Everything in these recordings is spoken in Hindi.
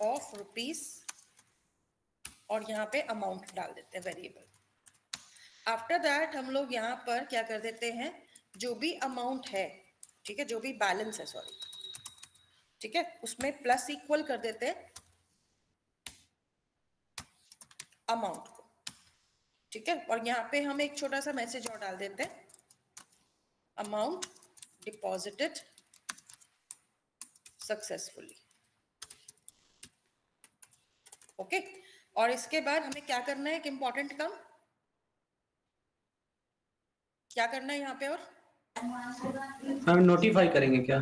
ऑफ रुपीज और यहाँ पे अमाउंट डाल देते हैं वेरिएबल। आफ्टर दैट हम लोग यहाँ पर क्या कर देते हैं, जो भी अमाउंट है, ठीक है, जो भी बैलेंस है, सॉरी, ठीक है, उसमें प्लस इक्वल कर देते हैं अमाउंट को, ठीक है। और यहाँ पे हम एक छोटा सा मैसेज और डाल देते हैं, अमाउंट डिपॉजिटेड सक्सेसफुली, ओके। और इसके बाद हमें क्या करना है, एक इंपॉर्टेंट काम क्या करना है यहाँ पे, और हम नोटिफाई करेंगे क्या,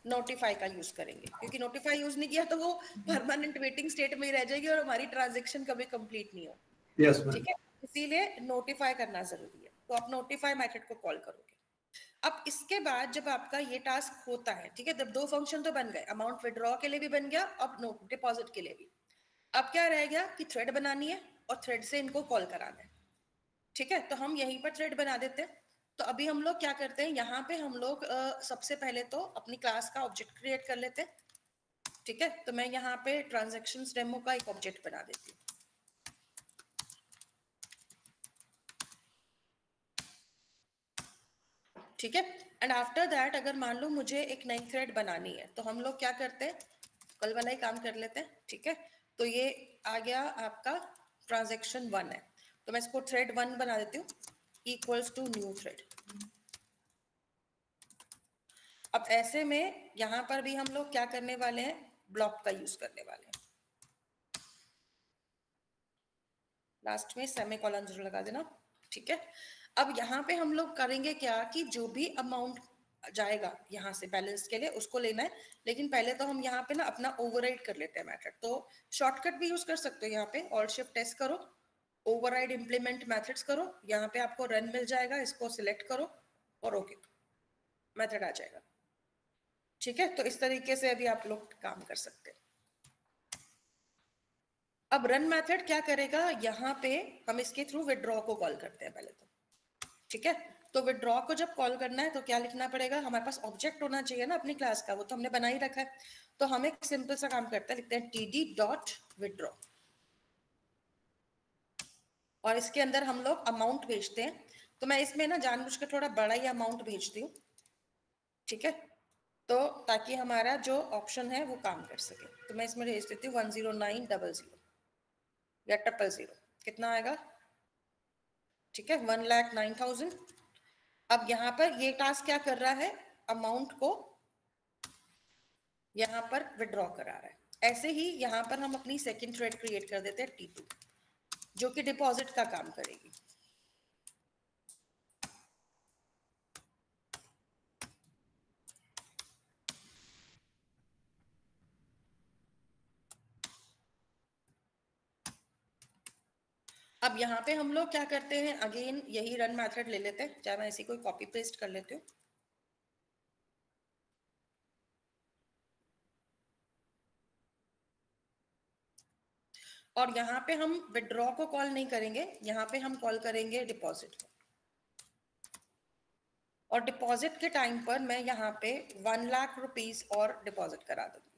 नोटिफाई का यूज करेंगे, क्योंकि नोटिफाई यूज नहीं किया तो वो परमानेंट वेटिंग स्टेट में ही रह जाएगी और हमारी ट्रांजेक्शन कभी कंप्लीट नहीं हो, ठीक है। इसीलिए नोटिफाई करना जरूरी है, तो आप नोटिफाई मेथड को कॉल करोगे। अब इसके बाद जब आपका ये टास्क होता है, ठीक है, तब दो फंक्शन तो बन गए, अमाउंट विड्रॉ के लिए भी बन गया, अब डिपॉजिट के लिए भी। अब क्या रह गया कि थ्रेड बनानी है और थ्रेड से इनको कॉल कराना है, ठीक है। तो हम यहीं पर थ्रेड बना देते हैं। तो अभी हम लोग क्या करते हैं, यहाँ पे हम लोग सबसे पहले तो अपनी क्लास का ऑब्जेक्ट क्रिएट कर लेते हैं, ठीक है। तो मैं यहाँ पे ट्रांजैक्शंस डेमो का एक ऑब्जेक्ट बना देती हूँ, ठीक है। एंड आफ्टर दैट अगर मान लो मुझे एक नई थ्रेड बनानी है, तो हम लोग क्या करते हैं, कल वाला ही काम कर लेते हैं, ठीक है। तो ये आ गया आपका ट्रांजैक्शन 1 है, तो मैं इसको थ्रेड 1 बना देती हूँ, इक्वल्स टू न्यू थ्रेड। अब ऐसे में यहां पर भी हम लोग क्या करने वाले हैं, ब्लॉक का यूज करने वाले हैं, लास्ट में सेमीकोलन जरूर लगा देना, ठीक है। अब यहाँ पे हम लोग करेंगे क्या कि जो भी अमाउंट जाएगा यहाँ से बैलेंस के लिए उसको लेना है, लेकिन पहले तो हम यहाँ पे ना अपना ओवरराइड कर लेते हैं मेथड। तो शॉर्टकट भी यूज कर सकते हो, यहाँ पे ऑल्ट शिफ्ट एस करो, ओवरराइड इंप्लीमेंट मेथड्स करो, यहाँ पे आपको रन मिल जाएगा, इसको सिलेक्ट करो और ओके, मेथड आ जाएगा, ठीक है। तो इस तरीके से अभी आप लोग काम कर सकते हैं। अब रन मेथड क्या करेगा, यहाँ पे हम इसके थ्रू विड्रॉ को कॉल करते हैं पहले तो, ठीक है। तो विड्रॉ को जब कॉल करना है तो क्या लिखना पड़ेगा, हमारे पास ऑब्जेक्ट होना चाहिए ना अपनी क्लास का, वो तो हमने बना ही रखा है। तो हम एक सिंपल सा काम करते हैं, लिखते हैं td.withdraw और इसके अंदर हम लोग अमाउंट भेजते हैं। तो मैं इसमें ना जानबूझ के थोड़ा बड़ा ही अमाउंट भेजती हूँ, ठीक है, तो ताकि हमारा जो ऑप्शन है वो काम कर सके। तो मैं इसमें भेज देती हूँ 10900 या 000, कितना आएगा, ठीक है, 1,09,000। अब यहाँ पर ये टास्क क्या कर रहा है, अमाउंट को यहाँ पर विड्रॉ करा रहा है। ऐसे ही यहाँ पर हम अपनी सेकंड थ्रेड क्रिएट कर देते हैं T2, जो कि डिपॉजिट का काम करेगी। अब यहाँ पे हम लोग क्या करते हैं, अगेन यही रन मेथड ले लेते हैं, चाहे मैं इसी को कॉपी पेस्ट कर लेती हूँ। और यहाँ पे हम विड्रॉ को कॉल नहीं करेंगे, यहाँ पे हम कॉल करेंगे डिपॉजिट को। और डिपॉजिट के टाइम पर मैं यहाँ पे 1 लाख रुपीस और डिपॉजिट करा दूंगी,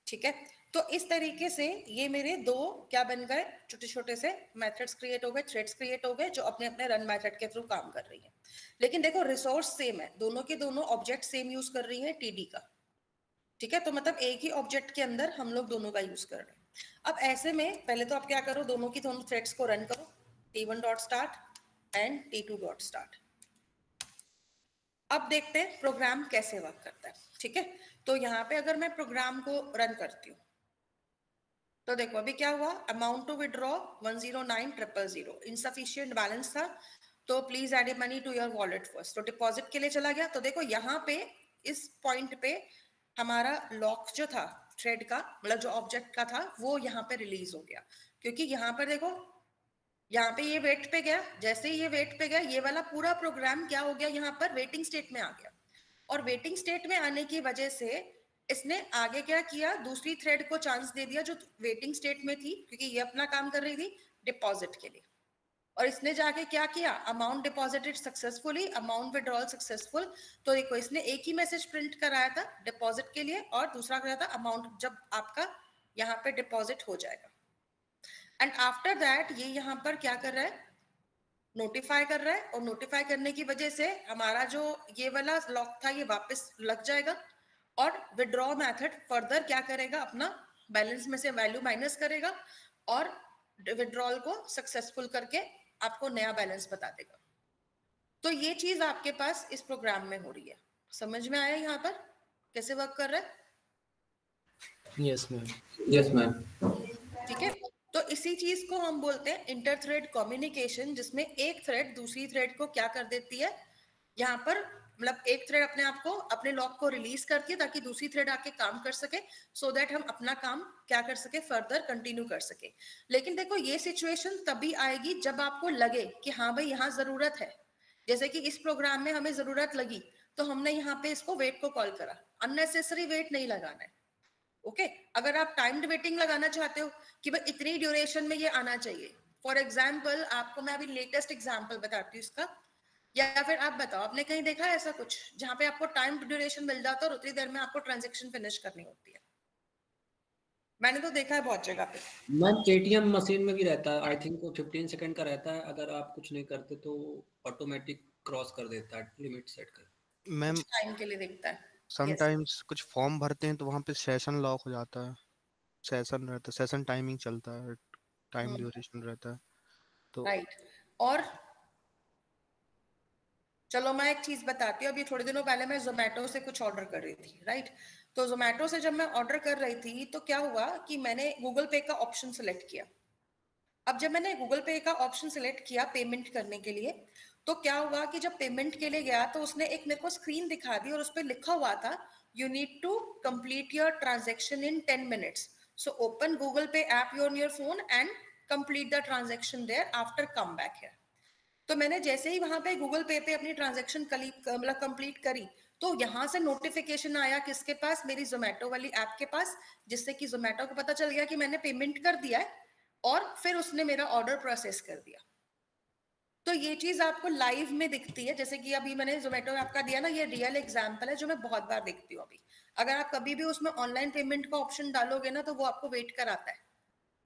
ठीक है। तो इस तरीके से ये मेरे दो क्या बन गए, छोटे छोटे से मेथड्स क्रिएट हो गए, थ्रेड्स क्रिएट हो गए, जो अपने अपने रन मेथड के थ्रू काम कर रही है। लेकिन देखो रिसोर्स सेम है, दोनों के दोनों ऑब्जेक्ट सेम यूज कर रही है टीडी का, ठीक है। तो मतलब एक ही ऑब्जेक्ट के अंदर हम लोग दोनों का यूज कर रहे हैं। अब ऐसे में पहले तो आप क्या करो, दोनों की दोनों थ्रेड्स को रन करो, t1.start एंड t2.start। अब देखते हैं प्रोग्राम कैसे वर्क करता है, ठीक है। तो यहाँ पे अगर मैं प्रोग्राम को रन करती हूँ तो देखो अभी क्या हुआ, amount to withdraw 109,000, insufficient balance था, तो please add money to your wallet first, तो डिपॉजिट के लिए चला गया। तो देखो यहाँ पे इस पॉइंट पे हमारा लॉक जो था थ्रेड का, मतलब जो ऑब्जेक्ट का था, वो यहाँ पे रिलीज हो गया, क्योंकि यहाँ पर देखो यहाँ पे ये वेट पे गया, जैसे ही ये वेट पे गया ये वाला पूरा प्रोग्राम क्या हो गया, यहाँ पर वेटिंग स्टेट में आ गया। और वेटिंग स्टेट में आने की वजह से इसने आगे क्या किया, दूसरी थ्रेड को चांस दे दिया जो वेटिंग स्टेट में थी, क्योंकि ये अपना काम कर रही थी डिपॉजिट के लिए। और इसने जाके क्या किया, amount deposited successfully, amount withdrawal successful. तो देखो इसने एक ही मैसेज प्रिंट कराया था डिपॉजिट के लिए और दूसरा कराया था अमाउंट, जब आपका यहाँ पे डिपॉजिट हो जाएगा। एंड आफ्टर दैट ये यहाँ पर क्या कर रहा है, नोटिफाई कर रहा है, और नोटिफाई करने की वजह से हमारा जो ये वाला लॉक था ये वापस लग जाएगा, और विड्रॉ मेथड फर्दर क्या करेगा, अपना बैलेंस में से वैल्यू माइनस करेगा और विड्रॉल को सक्सेसफुल करके आपको नया बैलेंस बता देगा। तो ये चीज आपके पास इस प्रोग्राम में हो रही है। समझ में आया यहाँ पर कैसे वर्क कर रहा है? Yes ma'am, yes ma'am. ठीक है, तो इसी चीज को हम बोलते हैं इंटर थ्रेड कम्युनिकेशन, जिसमें एक थ्रेड दूसरी थ्रेड को क्या कर देती है, यहाँ पर मतलब एक थ्रेड अपने आप को, अपने लॉक को रिलीज करती है ताकि दूसरी थ्रेड आके काम कर सके, सो दैट हम अपना काम क्या कर सके, फर्दर कंटिन्यू कर सके। लेकिन देखो ये सिचुएशन तभी आएगी जब आपको लगे कि हाँ भाई यहाँ जरूरत है। जैसे कि इस प्रोग्राम में हमें जरूरत लगी तो हमने यहाँ पे इसको वेट को कॉल करा, अननेसेसरी वेट नहीं लगाना है। ओके अगर आप टाइम्ड वेटिंग लगाना चाहते हो कि भाई इतनी ड्यूरेशन में ये आना चाहिए, फॉर एग्जाम्पल आपको मैं अभी लेटेस्ट एग्जाम्पल बताती हूँ इसका, या फिर आप बताओ आपने कहीं देखा है ऐसा कुछ जहां पे आपको टाइम ड्यूरेशन मिल जाता है और उतनी देर में आपको ट्रांजेक्शन फिनिश करनी होती है? मैंने तो देखा है बहुत जगह पे। मैम एटीएम मशीन में भी रहता है, आई थिंक वो 15 सेकंड का रहता है, अगर आप कुछ नहीं करते तो ऑटोमेटिक क्रॉस कर देता है लिमिट सेट कर। मैम टाइम के लिए देखता है। समटाइम्स कुछ फॉर्म भरते हैं तो वहाँ पे सेशन लॉक हो जाता है, सेशन रहता है, सेशन टाइमिंग चलता है, टाइम ड्यूरेशन रहता है तो राइट। और चलो मैं एक चीज बताती हूँ, अभी थोड़े दिनों पहले मैं जोमेटो से कुछ ऑर्डर कर रही थी, राइट। तो जोमेटो से जब मैं ऑर्डर कर रही थी तो क्या हुआ कि मैंने गूगल पे का ऑप्शन सिलेक्ट किया। अब जब मैंने गूगल पे का ऑप्शन सिलेक्ट किया पेमेंट करने के लिए, तो क्या हुआ कि जब पेमेंट के लिए गया तो उसने एक मेरे को स्क्रीन दिखा दी और उस पर लिखा हुआ था you need to complete your transaction in 10 minutes, so open Google Pay app on your phone and complete the transaction there after come back here. तो मैंने जैसे ही वहां पे गूगल पे पे अपनी ट्रांजेक्शन मतलब कंप्लीट करी, तो यहाँ से नोटिफिकेशन आया किसके पास, मेरी जोमेटो वाली ऐप के पास, जिससे कि जोमेटो को पता चल गया कि मैंने पेमेंट कर दिया है और फिर उसने मेरा ऑर्डर प्रोसेस कर दिया। तो ये चीज आपको लाइव में दिखती है, जैसे कि अभी मैंने जोमेटो ऐप का दिया ना, ये रियल एग्जांपल है जो मैं बहुत बार देखती हूँ। अभी अगर आप कभी भी उसमें ऑनलाइन पेमेंट का ऑप्शन डालोगे ना तो वो आपको वेट कराता है,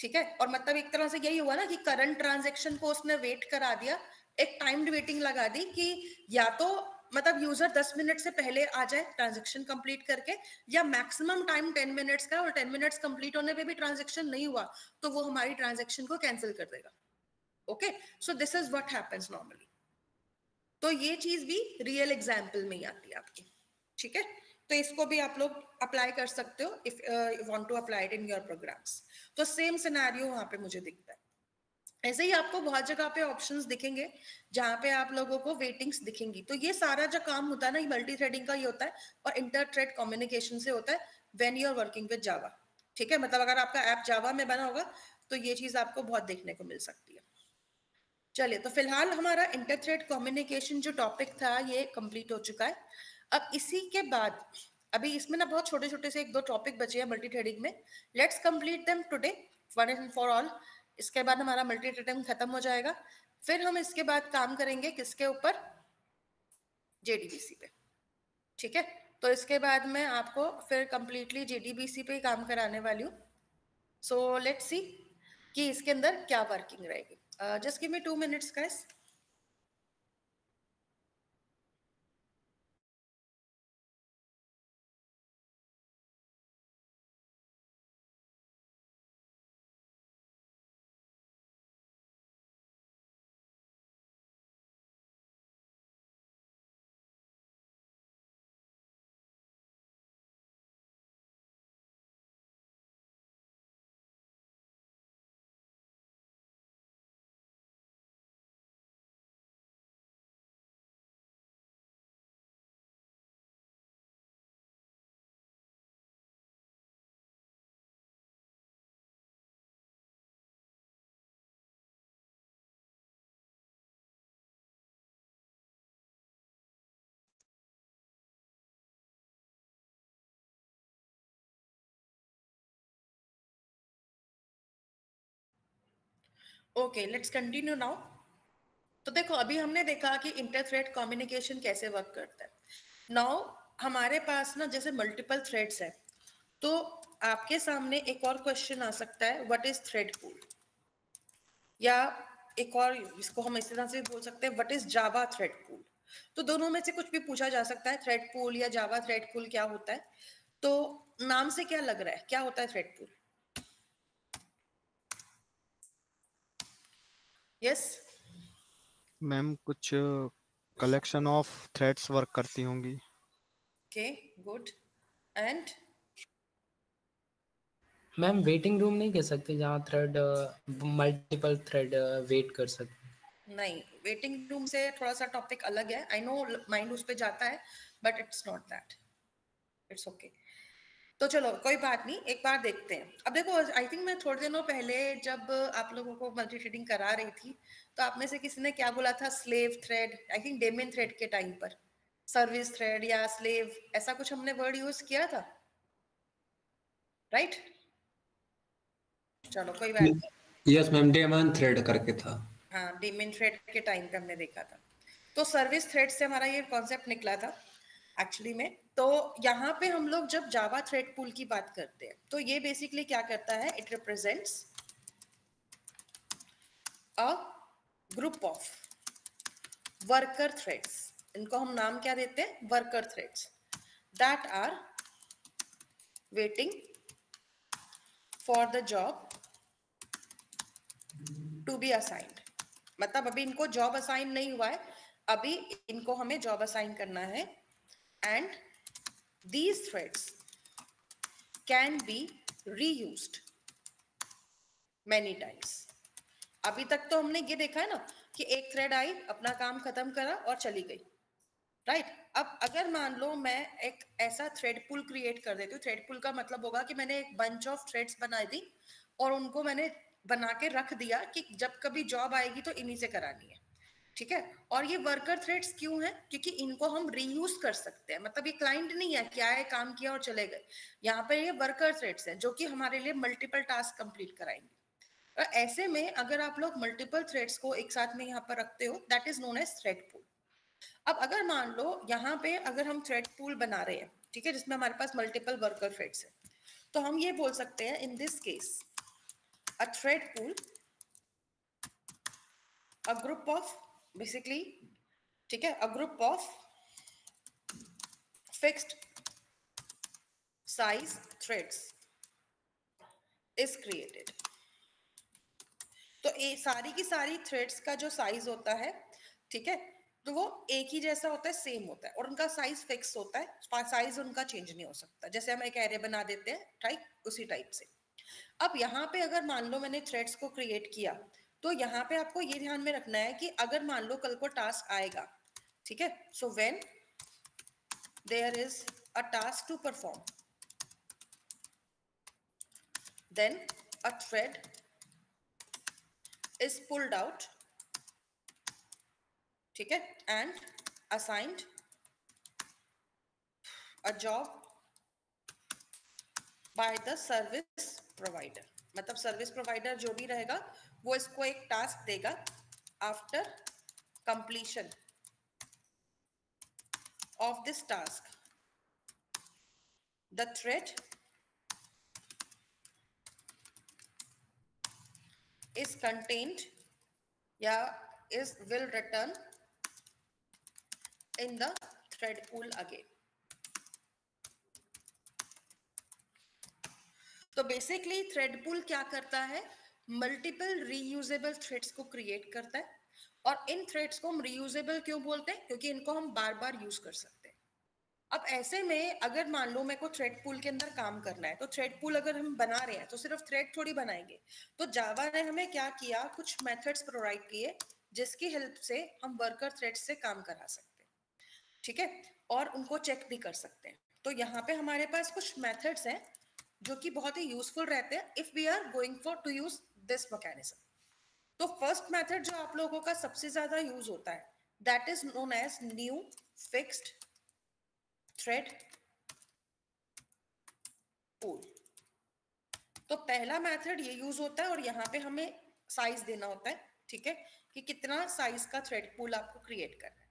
ठीक है। और मतलब एक तरह से यही हुआ ना कि करंट ट्रांजेक्शन को उसने वेट करा दिया, एक टाइम्ड वेटिंग लगा दी कि या तो मतलब यूजर 10 मिनट से पहले आ जाए ट्रांजेक्शन कंप्लीट करके, या मैक्सिमम टाइम 10 मिनट्स का, और 10 मिनट्स कंप्लीट होने पे भी ट्रांजेक्शन नहीं हुआ तो वो हमारी ट्रांजेक्शन को कैंसिल कर देगा। Okay so this is what happens normally. तो ये चीज भी रियल एग्जाम्पल में ही आती है आपकी, ठीक है। तो इसको भी आप लोग अप्लाई कर सकते हो if you want to apply it in your programs. तो सेम सिनेरियो वहां पे मुझे दिखता है। ऐसे ही आपको बहुत जगह पे ऑप्शंस दिखेंगे जहां पे आप लोगों को वेटिंग्स दिखेंगी। तो ये सारा जो काम होता है ना, ये मल्टी थ्रेडिंग का ही होता है और इंटर थ्रेड कम्युनिकेशन से होता है when you are working with Java, ठीक है। मतलब अगर आपका ऐप जावा में बना होगा तो ये चीज आपको बहुत देखने को मिल सकती है। चलिए, तो फिलहाल हमारा इंटर थ्रेड कम्युनिकेशन जो टॉपिक था ये कंप्लीट हो चुका है। अब इसी के बाद अभी इसमें ना बहुत छोटे छोटे से एक दो टॉपिक बचे हैं मल्टी थ्रेडिंग में, let's complete them today one and for all. इसके बाद हमारा मल्टी थ्रेडिंग खत्म हो जाएगा, फिर हम इसके बाद काम करेंगे किसके ऊपर, जेडीबीसी पे, ठीक है। तो इसके बाद मैं आपको फिर कंप्लीटली जेडीबीसी पे ही काम कराने वाली हूँ। सो लेट्स सी कि इसके अंदर क्या वर्किंग रहेगी। Just give me 2 minutes guys। Okay let's continue now. तो देखो अभी हमने देखा कि इंटर थ्रेड कम्युनिकेशन कैसे वर्क करता है। नाउ हमारे पास ना जैसे मल्टीपल थ्रेड्स है, तो आपके सामने एक और क्वेश्चन आ सकता है, व्हाट इज थ्रेड पूल, या एक और इसको हम इस तरह से बोल सकते हैं, what is Java thread pool. तो दोनों में से कुछ भी पूछा जा सकता है, थ्रेड पूल या जावा थ्रेड पूल क्या होता है। तो नाम से क्या लग रहा है, क्या होता है थ्रेड पूल? यस मैम कुछ कलेक्शन ऑफ थ्रेड्स वर्क करती होंगी। Okay good. And ma'am waiting room नहीं कह सकते जहाँ थ्रेड मल्टीपल थ्रेड वेट कर सकते? नहीं, वेटिंग रूम से थोड़ा सा टॉपिक अलग है, आई नो माइंड उस पे जाता है, but it's not that, it's okay. तो चलो कोई बात नहीं, एक बार देखते हैं। अब देखो, आई थिंक मैं थोड़े दिनों पहले जब आप लोगों को मल्टी थ्रेडिंग करा रही थी, तो आप में से किसी ने क्या बोला था, slave thread, I think daemon thread के टाइम पर सर्विस थ्रेड या स्लेव, ऐसा कुछ हमने वर्ड यूज किया था, राइट? चलो कोई बात नहीं। यस मैम, डेमन थ्रेड करके था। हाँ, डेमन थ्रेड के टाइम पे हमने देखा था। तो सर्विस थ्रेड से हमारा ये कॉन्सेप्ट निकला था एक्चुअली में। तो यहाँ पे हम लोग जब जावा थ्रेड पूल की बात करते हैं, तो ये बेसिकली क्या करता है, it represents a group of worker threads, इनको हम नाम क्या देते हैं, worker threads, that are waiting for the job to be assigned. मतलब अभी इनको जॉब असाइन नहीं हुआ है, अभी इनको हमें जॉब असाइन करना है। And these threads can be reused many times. अभी तक तो हमने ये देखा है ना कि एक थ्रेड आई, अपना काम खत्म करा और चली गई, राइट? अब अगर मान लो मैं एक ऐसा थ्रेड पूल क्रिएट कर देती हूँ, थ्रेड पूल का मतलब होगा कि मैंने एक बंच ऑफ थ्रेड्स बना दी और उनको मैंने बना के रख दिया कि जब कभी जॉब आएगी तो इन्हीं से करानी है, ठीक है? और ये वर्कर थ्रेड्स क्यों हैं? क्योंकि इनको हम रीयूज कर सकते हैं। मतलब ये क्लाइंट नहीं है कि आए, काम किया और चले गए। यहाँ पे ये वर्कर थ्रेड्स हैं जो कि हमारे लिए मल्टीपल टास्क कंप्लीट कराएंगे। और ऐसे में अगर आप लोग मल्टीपल थ्रेड्स को एक साथ में यहाँ पर रखते हो, that is known as thread pool. अब अगर मान लो यहाँ पे अगर हम थ्रेड पूल बना रहे हैं, ठीक है, जिसमें हमारे पास मल्टीपल वर्कर थ्रेड्स है, तो हम ये बोल सकते हैं, in this case a thread pool, a group of, basically, ठीक है, अ group of fixed size threads is created. तो ये सारी की सारी थ्रेड्स का जो साइज होता है, ठीक है, तो वो एक ही जैसा होता है, सेम होता है, और उनका साइज फिक्स होता है, साइज उनका चेंज नहीं हो सकता। जैसे हम एक एरे बना देते हैं, राइट, उसी टाइप से। अब यहाँ पे अगर मान लो मैंने थ्रेड्स को क्रिएट किया, तो यहाँ पे आपको ये ध्यान में रखना है कि अगर मान लो कल को टास्क आएगा, ठीक है, so when there is a task to perform, then a thread is pulled out, ठीक है, and assigned a job by the service provider। मतलब सर्विस प्रोवाइडर जो भी रहेगा वो इसको एक टास्क देगा। After completion of this task, the thread is contained या is will return in the thread pool again। तो बेसिकली थ्रेड पूल क्या करता है, मल्टीपल रीयूजेबल थ्रेड्स को क्रिएट करता है। और इन थ्रेड्स को हम रीयूजेबल क्यों बोलते हैं, क्योंकि इनको हम बार बार यूज कर सकते हैं। अब ऐसे में अगर मान लो मेरे को थ्रेड पूल के अंदर काम करना है, तो थ्रेड पूल अगर हम बना रहे हैं तो सिर्फ थ्रेड थोड़ी बनाएंगे। तो जावा ने हमें क्या किया, कुछ मेथड्स प्रोवाइड किए जिसकी हेल्प से हम वर्कर थ्रेड से काम करा सकते हैं, ठीक है, और उनको चेक भी कर सकते हैं। तो यहाँ पे हमारे पास कुछ मेथड्स हैं जो कि बहुत ही यूजफुल रहते हैं if we are going for to use this mechanism. तो फर्स्ट मेथड जो आप लोगों का सबसे ज्यादा यूज होता है, that is known as new fixed thread pool. तो पहला मेथड ये यूज होता है और यहाँ पे हमें साइज देना होता है, ठीक है, कि कितना साइज का थ्रेड पूल आपको क्रिएट करना है,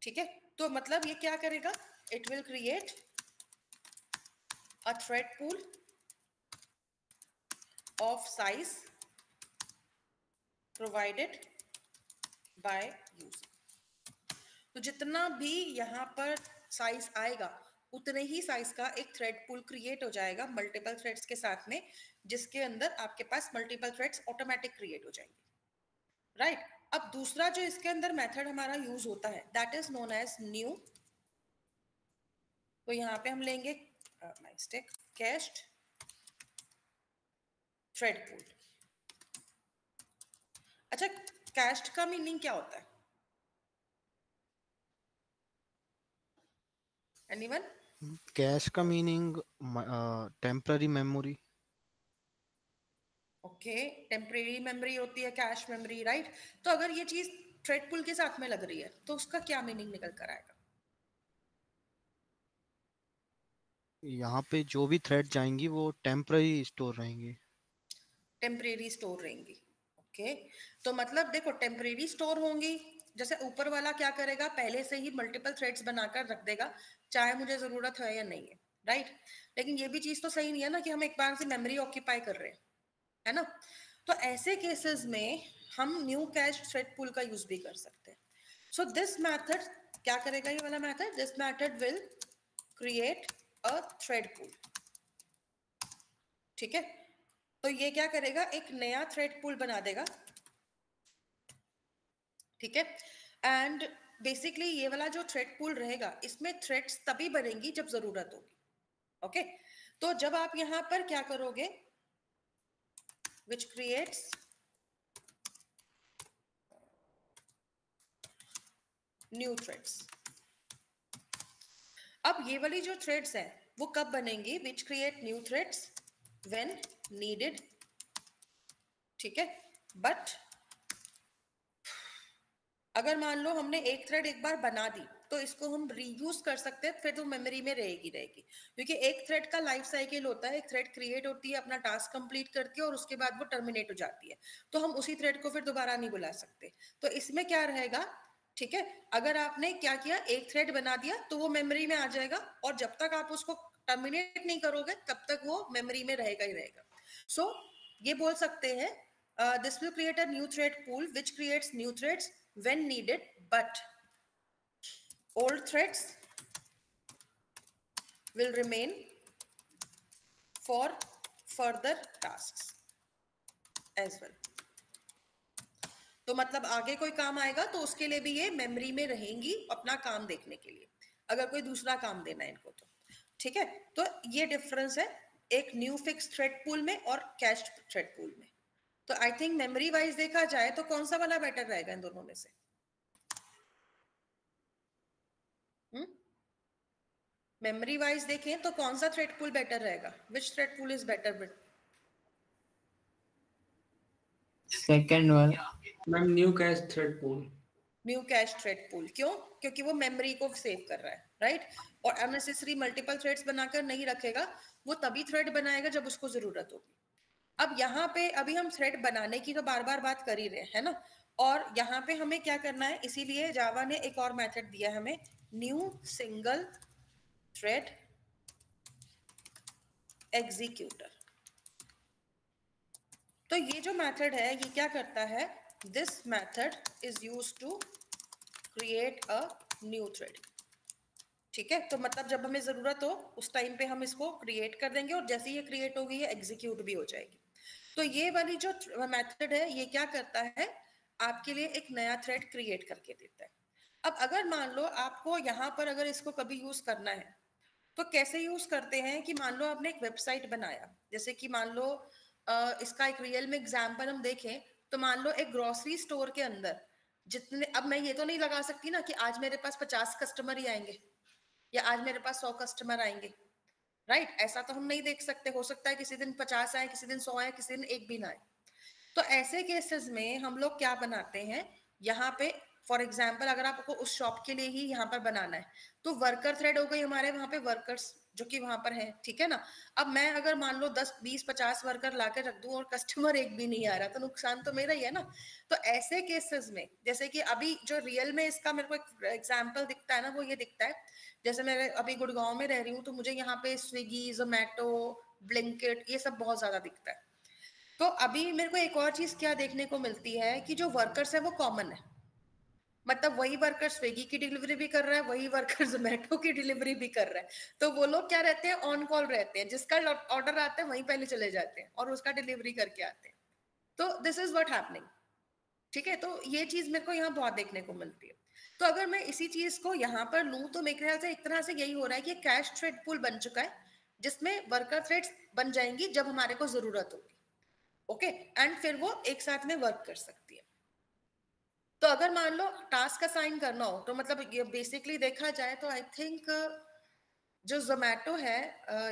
ठीक है। तो मतलब ये क्या करेगा, it will create a thread pool of size provided by user। तो जितना भी यहाँ पर साइज आएगा उतने ही साइज का एक थ्रेड पूल क्रिएट हो जाएगा मल्टीपल थ्रेड्स के साथ में, जिसके अंदर आपके पास मल्टीपल थ्रेड्स ऑटोमेटिक क्रिएट हो जाएंगे, राइट। अब दूसरा जो इसके अंदर मेथड हमारा यूज होता है that is known as new. तो यहाँ पे हम लेंगे कैश्ड थ्रेड पूल। अच्छा, कैश्ड का मीनिंग क्या होता है? एनीवन? कैश का meaning temporary memory. Okay, temporary memory होती है कैश मेमोरी, राइट। तो अगर ये चीज थ्रेड पूल के साथ में लग रही है तो उसका क्या मीनिंग निकल कर आएगा? यहाँ पे जो भी थ्रेड जाएंगी वो टेम्पररी स्टोर रहेंगी। टेम्परेरी स्टोर रहेंगी, ओके। तो मतलब देखो टेम्परेरी स्टोर होंगी, जैसे ऊपर वाला क्या करेगा, पहले से ही मल्टीपल थ्रेड्स बनाकर रख देगा चाहे मुझे जरूरत है या नहीं है, राइट। लेकिन ये भी चीज तो सही नहीं है ना कि हम एक बार से मेमोरी ऑक्यूपाई कर रहे हैं, है ना। तो ऐसे केसेस में हम न्यू कैश थ्रेड पूल का यूज भी कर सकते हैं। सो दिस मेथड क्या करेगा, ये वाला method, this method will create a thread pool, ठीक है। तो ये क्या करेगा, एक नया थ्रेड पूल बना देगा, ठीक है। एंड बेसिकली ये वाला जो थ्रेड पूल रहेगा इसमें थ्रेड्स तभी बनेंगी जब जरूरत होगी, ओके। तो जब आप यहां पर क्या करोगे, which creates new threads। अब ये वाली जो थ्रेड्स हैं वो कब बनेंगी, which create new threads when needed, ठीक है। बट अगर मान लो हमने एक थ्रेड एक बार बना दी तो इसको हम रीयूज कर सकते हैं, फिर तो मेमोरी में रहेगी, क्योंकि एक थ्रेड का लाइफ साइकिल होता है, एक थ्रेड क्रिएट होती है, अपना टास्क कंप्लीट करती है और उसके बाद वो टर्मिनेट हो जाती है, तो हम उसी थ्रेड को फिर दोबारा नहीं बुला सकते। तो इसमें क्या रहेगा, ठीक है, अगर आपने क्या किया, एक थ्रेड बना दिया तो वो मेमोरी में आ जाएगा और जब तक आप उसको टर्मिनेट नहीं करोगे तब तक वो मेमोरी में रहेगा ही रहेगा। सो ये बोल सकते हैं, this will create a new thread pool which creates new threads when needed, but old threads will remain for further tasks as well। तो मतलब आगे कोई काम आएगा तो उसके लिए भी ये मेमोरी में रहेंगी अपना काम देखने के लिए, अगर कोई दूसरा काम देना है इनको तो, ठीक है। तो ये डिफरेंस है एक न्यू फिक्स थ्रेड पूल में और कैश्ड थ्रेड पूल में। तो आई थिंक मेमोरी वाइज देखा जाए तो कौन सा वाला बेटर रहेगा इन दोनों में से? मेमोरी वाइज देखें तो कौन सा थ्रेड पूल बेटर रहेगा, which thread pool is better? Second वाला ma'am, new cache thread pool. New cache thread pool क्यों? क्योंकि वो मेमोरी को सेव कर रहा है, राइट। और अननेसेसरी मल्टीपल थ्रेड्स बनाकर नहीं रखेगा, वो तभी थ्रेड बनाएगा जब उसको जरूरत होगी। अब यहाँ पे अभी हम थ्रेड बनाने की तो बार बार बात कर ही रहे हैं ना, और यहाँ पे हमें क्या करना है, इसीलिए जावा ने एक और मेथड दिया है हमें, न्यू सिंगल थ्रेड एग्जीक्यूटर। तो ये जो मेथड है ये क्या करता है, this method is used to create a new thread, ठीक है। तो मतलब जब हमें जरूरत हो उस टाइम पे हम इसको क्रिएट कर देंगे और जैसे ये क्रिएट होगी ये एग्जीक्यूट भी हो जाएगी। तो ये वाली जो मेथड है ये क्या करता है, आपके लिए एक नया थ्रेड क्रिएट करके देता है। अब अगर मान लो आपको यहाँ पर अगर इसको कभी यूज करना है तो कैसे यूज करते हैं कि मान लो आपने एक वेबसाइट बनाया, जैसे कि मान लो इसका एक रियल में एग्जाम्पल हम देखें तो मान लो एक ग्रोसरी स्टोर के अंदर जितने, अब मैं ये तो नहीं लगा सकती ना कि आज मेरे पास 50 कस्टमर ही आएंगे या आज मेरे पास 100 कस्टमर आएंगे, राइट। ऐसा तो हम नहीं देख सकते, हो सकता है किसी दिन 50 आए, किसी दिन 100 आए, किसी दिन एक भी ना आए। तो ऐसे केसेस में हम लोग क्या बनाते हैं, यहाँ पे फॉर एग्जाम्पल अगर आपको उस शॉप के लिए ही यहाँ पर बनाना है तो वर्कर थ्रेड हो गई हमारे वहां पे वर्कर्स जो कि वहां पर है, ठीक है ना। अब मैं अगर मान लो 10 20 50 वर्कर लाकर रख दूं और कस्टमर एक भी नहीं आ रहा, तो नुकसान तो मेरा ही है ना। तो ऐसे केसेस में जैसे कि अभी जो रियल में इसका मेरे को एक एग्जांपल दिखता है ना, वो ये दिखता है, जैसे मैं अभी गुड़गांव में रह रही हूँ, तो मुझे यहाँ पे स्विगी, जोमेटो, ब्लिंकिट, ये सब बहुत ज्यादा दिखता है। तो अभी मेरे को एक और चीज क्या देखने को मिलती है कि जो वर्कर्स है वो कॉमन है, मतलब वही वर्कर स्विगी की डिलीवरी भी कर रहा है, वही वर्कर जोमेटो की डिलीवरी भी कर रहा है। तो वो लोग क्या रहते हैं, ऑन कॉल रहते हैं, जिसका ऑर्डर आता है वहीं पहले चले जाते हैं और उसका डिलीवरी करके आते हैं। तो दिस इज व्हाट हैपनिंग, ठीक है। तो ये चीज मेरे को यहाँ बहुत देखने को मिलती है। तो अगर मैं इसी चीज को यहाँ पर लूं, तो मेरे ख्याल से एक तरह से यही हो रहा है कि कैश थ्रेड पूल बन चुका है, जिसमें वर्कर थ्रेड्स बन जाएंगी जब हमारे को जरूरत होगी, ओके, एंड फिर वो एक साथ में वर्क कर सकती है। तो अगर मान लो टास्क असाइन करना हो, तो मतलब ये बेसिकली देखा जाए तो आई थिंक जो जोमेटो है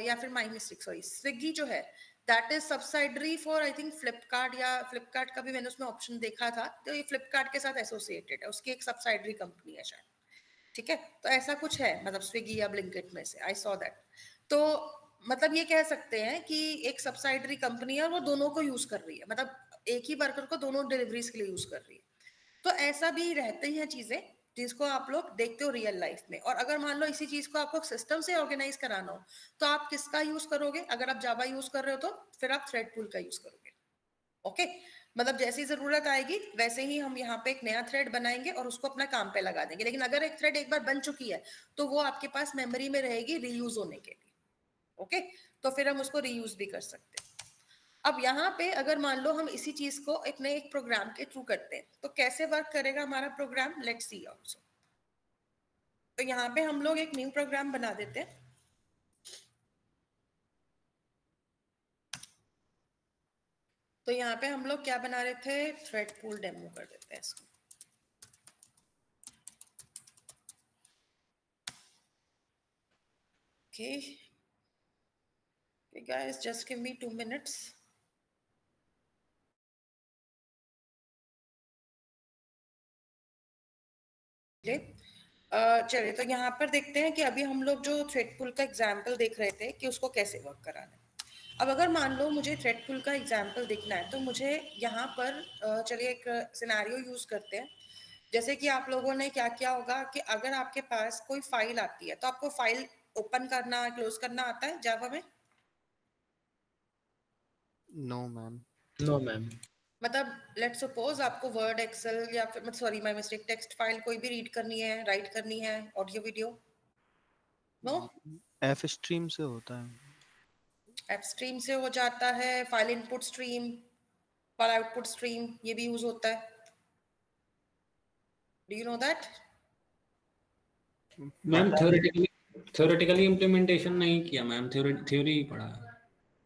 या फिर माई मिस्टेक सॉरी स्विगी जो है, that is subsidiary for I think Flipkart, या फ्लिपकार्ट का भी मैंने उसमें ऑप्शन देखा था, तो ये फ्लिपकार्ट के साथ एसोसिएटेड है, उसकी एक सब्सिडरी कंपनी है शायद, ठीक है। तो ऐसा कुछ है, मतलब स्विगी या ब्लिंकिट में से, आई सॉ दैट। तो मतलब ये कह सकते हैं कि एक सब्सिडरी कंपनी है और वो दोनों को यूज कर रही है, मतलब एक ही वर्कर को दोनों डिलीवरीज के लिए यूज कर रही है। तो ऐसा भी रहते हैं चीजें जिसको आप लोग देखते हो रियल लाइफ में। और अगर मान लो इसी चीज को आपको सिस्टम से ऑर्गेनाइज कराना हो, तो आप किसका यूज करोगे? अगर आप जावा यूज कर रहे हो तो फिर आप थ्रेड पूल का यूज करोगे, ओके। मतलब जैसी जरूरत आएगी वैसे ही हम यहाँ पे एक नया थ्रेड बनाएंगे और उसको अपना काम पे लगा देंगे। लेकिन अगर एक थ्रेड एक बार बन चुकी है तो वो आपके पास मेमोरी में रहेगी रीयूज होने के लिए, ओके। तो फिर हम उसको रीयूज भी कर सकते हैं। अब यहाँ पे अगर मान लो हम इसी चीज को अपने एक प्रोग्राम के थ्रू करते हैं, तो कैसे वर्क करेगा हमारा प्रोग्राम, लेट्स सी आल्सो। तो यहाँ पे हम लोग एक न्यू प्रोग्राम बना देते हैं। तो यहाँ पे हम लोग क्या बना रहे थे, थ्रेड पूल डेमो कर देते हैं इसको। Okay, guys, just give me 2 minutes. चलिए, तो यहाँ पर देखते हैं कि अभी हम लोग जो थ्रेड पूल का एग्जाम्पल देख रहे थे कि उसको कैसे वर्क कराना है। अब अगर मान लो मुझे थ्रेड पूल का एग्जाम्पल देखना है, तो मुझे यहाँ पर चलिए एक सिनेरियो यूज करते हैं। जैसे कि आप लोगों ने क्या किया होगा कि अगर आपके पास कोई फाइल आती है, तो आपको फाइल ओपन करना क्लोज करना आता है जावा में? No ma'am. No ma'am. मतलब लेट्स सपोज आपको वर्ड, एक्सेल या फिर sorry my mistake, text file कोई भी रीड करनी है, राइट करनी है, audio video, no? F stream से होता है। एफ स्ट्रीम से हो जाता है, file input stream, file output stream, ये भी यूज होता है। Do you know that? Ma'am theoretically implementation नहीं किया मैम, थ्योरी ही पढ़ा है।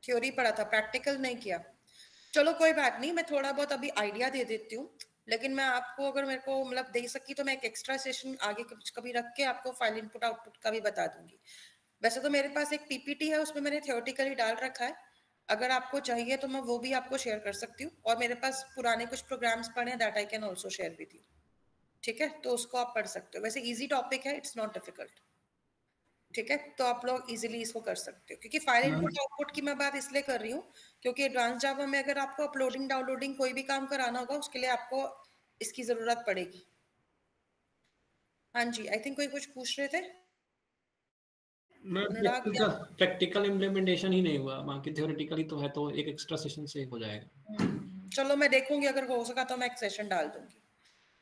थ्योरी पढ़ा था, प्रैक्टिकल नहीं किया। चलो कोई बात नहीं, मैं थोड़ा बहुत अभी आइडिया दे देती हूँ। लेकिन मैं आपको अगर मेरे को मतलब दे सकी तो मैं एक एक्स्ट्रा सेशन आगे कभी रख के आपको फाइल इनपुट आउटपुट का भी बता दूंगी। वैसे तो मेरे पास एक पीपीटी है, उसमें मैंने थ्योरेटिकली डाल रखा है। अगर आपको चाहिए तो मैं वो भी आपको शेयर कर सकती हूँ। और मेरे पास पुराने कुछ प्रोग्राम्स पढ़े हैं, that I can also share with you, ठीक है। तो उसको आप पढ़ सकते हो, वैसे इजी टॉपिक है, इट्स नॉट डिफिकल्ट, ठीक है। तो आप लोग इजीली इसको कर सकते हो, क्योंकि फाइल इनपुट आउटपुट की मैं बात इसलिए कर रही हूँ क्योंकि एडवांस जावा में अगर आपको अपलोडिंग डाउनलोडिंग कोई भी काम कराना होगा, उसके लिए आपको इसकी जरूरत पड़ेगी। हाँ जी, आई थिंक कोई कुछ पूछ रहे थे। प्रैक्टिकल इम्प्लीमेंटेशन ही नहीं हुआ, बाकी थ्योरेटिकली तो है, तो एक एक्स्ट्रा सेशन से हो जाएगा। चलो मैं देखूंगी, अगर हो सका तो मैं एक सेशन डाल दूंगी,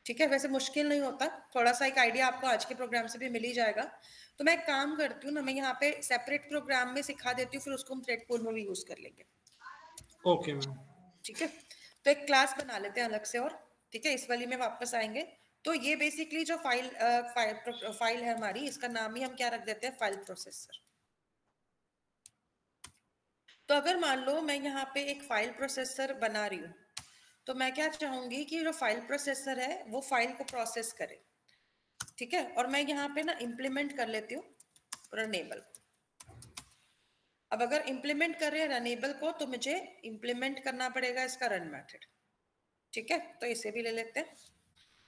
ठीक है। वैसे मुश्किल नहीं होता, थोड़ा सा एक आइडिया आपको आज के प्रोग्राम से भी मिल ही जाएगा। तो मैं एक काम करती हूँ ना, मैं यहाँ पे सेपरेट प्रोग्राम में सिखा देती हूँ, फिर उसको हम थ्रेड पूल में भी यूज कर लेंगे। ओके मैम, ठीक है। तो एक क्लास बना लेते हैं अलग से, और ठीक है इस वाली में वापस आएंगे। तो ये बेसिकली जो फाइल है हमारी, इसका नाम ही हम क्या रख देते हैं, फाइल प्रोसेसर। तो अगर मान लो मैं यहाँ पे एक फाइल प्रोसेसर बना रही हूँ, तो मैं क्या चाहूंगी कि जो फाइल प्रोसेसर है वो फाइल को प्रोसेस करे, ठीक है। और मैं यहाँ पे ना इम्प्लीमेंट कर लेती हूँ रनेबल। अब अगर इम्प्लीमेंट कर रहे हैं रनेबल को, तो मुझे इम्प्लीमेंट करना पड़ेगा इसका रन मेथड, ठीक है। तो इसे भी ले लेते हैं।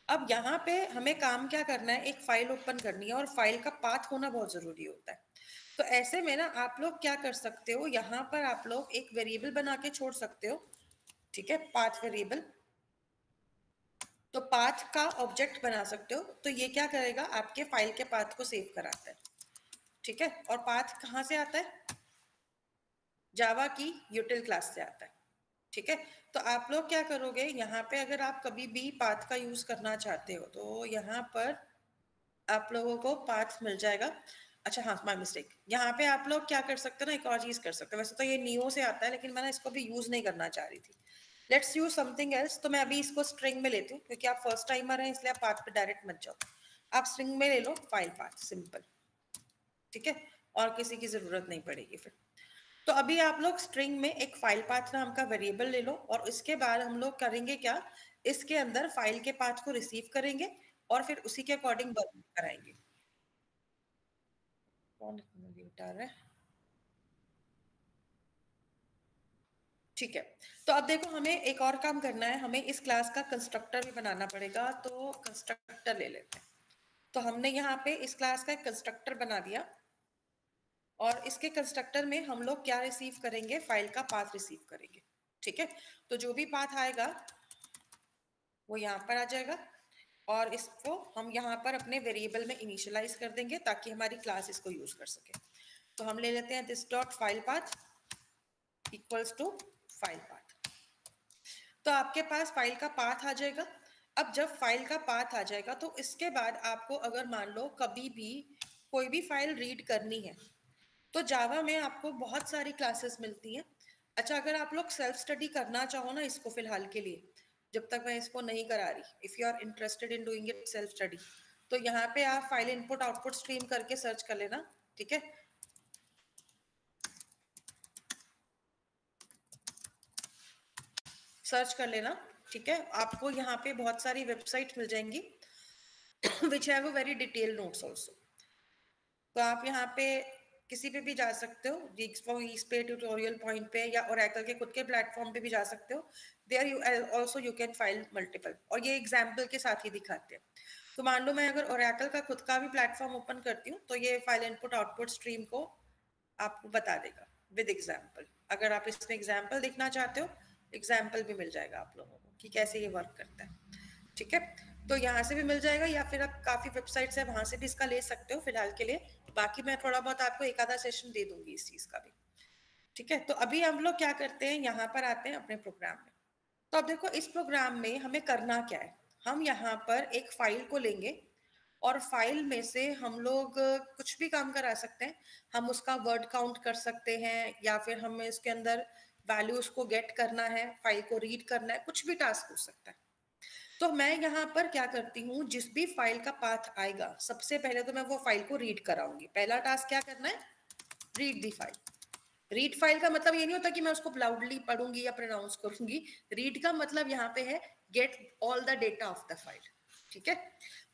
अब यहाँ पे हमें काम क्या करना है, एक फाइल ओपन करनी है, और फाइल का पाथ होना बहुत जरूरी होता है। तो ऐसे में ना आप लोग क्या कर सकते हो, यहाँ पर आप लोग एक वेरिएबल बना के छोड़ सकते हो, ठीक है, पाथ वेरिएबल। तो पाथ का ऑब्जेक्ट बना सकते हो। तो ये क्या करेगा, आपके फाइल के पाथ को सेव कराता है, ठीक है। और पाथ कहाँ से आता है, जावा की यूटिल क्लास से आता है, ठीक है। तो आप लोग क्या करोगे, यहाँ पे अगर आप कभी भी पाथ का यूज करना चाहते हो तो यहाँ पर आप लोगों को पाथ मिल जाएगा। अच्छा हाँ, माय मिस्टेक, यहाँ पे आप लोग क्या कर सकते हो ना, एक और चीज कर सकते हो। वैसे तो ये नियो से आता है, लेकिन मैं ना इसको भी यूज नहीं करना चाह रही थी। Let's use something else. तो मैं अभी इसको स्ट्रिंग में लेती हूँ, क्योंकि आप फर्स्ट टाइमर हैं इसलिए आप पाथ पे डायरेक्ट मत जाओ। आप स्ट्रिंग में ले लो फाइल पाथ, सिंपल, ठीक है, और किसी की जरूरत नहीं पड़ेगी फिर। तो अभी आप लोग स्ट्रिंग में एक फाइल पाथ नाम का वेरिएबल ले लो, और इसके बाद हम लोग करेंगे क्या, इसके अंदर फाइल के पाथ को रिसीव करेंगे और फिर उसी के अकॉर्डिंग वर्क कराएंगे। कौन उतार रहा है, ठीक है। तो अब देखो हमें एक और काम करना है, हमें इस क्लास का कंस्ट्रक्टर भी बनाना पड़ेगा। तो कंस्ट्रक्टर ले लेते हैं। तो हमने यहाँ पे इस क्लास का एक कंस्ट्रक्टर बना दिया, और इसके कंस्ट्रक्टर में हम लोग क्या रिसीव करेंगे, फाइल का पाथ रिसीव करेंगे, ठीक है। तो जो भी पाथ आएगा वो यहाँ पर आ जाएगा, और इसको हम यहाँ पर अपने वेरिएबल में इनिशियलाइज कर देंगे ताकि हमारी क्लास इसको यूज कर सके। तो हम ले लेते हैं this dot file path equals to file path. तो आपके पास फाइल का पाथ आ जाएगा। अब जब फाइल का पाथ आ जाएगा तो इसके बाद आपको अगर मान लो कभी भी कोई भी फाइल रीड करनी है, तो जावा में आपको बहुत सारी क्लासेस मिलती हैं। अच्छा, अगर आप लोग सेल्फ स्टडी करना चाहो ना इसको फिलहाल के लिए, जब तक मैं इसको नहीं करा रही, if you are interested in doing it self study, तो यहाँ पे आप फाइल इनपुट आउटपुट स्ट्रीम करके सर्च कर लेना, ठीक है। सर्च कर लेना, ठीक है। आपको यहाँ पे बहुत सारी वेबसाइट मिल जाएंगी which have a very detail notes also. तो आप यहाँ पे किसी पे भी जा सकते हो, GeeksForEase पे, ट्यूटोरियल पॉइंट पे, या ओरेकल के खुद के प्लेटफॉर्म पे भी जा सकते हो। There you also you can file multiple, और ये एग्जाम्पल के साथ ही दिखाते हैं। तो मान लो मैं अगर ओरेकल का खुद का भी प्लेटफॉर्म ओपन करती हूँ, तो ये फाइल इनपुट आउटपुट स्ट्रीम को आपको बता देगा विद एग्जाम्पल। अगर आप इसमें एग्जाम्पल देखना चाहते हो, एग्जाम्पल भी मिल जाएगा आप लोगों को कि कैसे ये वर्क करता है, ठीक है। तो यहाँ से भी मिल जाएगा, या फिर आप काफी वेबसाइट्स है वहां से भी इसका ले सकते हो फिलहाल के लिए। बाकी मैं थोड़ा बहुत आपको एक आधा सेशन दे दूंगी इस चीज का भी, ठीक है। तो अभी हम लोग क्या करते हैं, यहाँ पर आते हैं अपने प्रोग्राम में। तो अब देखो इस प्रोग्राम में हमें करना क्या है, हम यहाँ पर एक फाइल को लेंगे, और फाइल में से हम लोग कुछ भी काम करा सकते हैं। हम उसका वर्ड काउंट कर सकते हैं, या फिर हमें इसके अंदर वैल्यूज को गेट करना है, फाइल को रीड करना है, कुछ भी टास्क हो सकता है। तो मैं यहाँ पर क्या करती हूँ, जिस भी फाइल का पाथ आएगा सबसे पहले तो मैं वो फाइल को रीड कराऊंगी। पहला टास्क क्या करना है, read the file. Read file का मतलब ये नहीं होता कि मैं उसको लाउडली पढ़ूंगी या प्रोनाउंस करूंगी। रीड का मतलब यहाँ पे है get all the data of the file, ठीक है।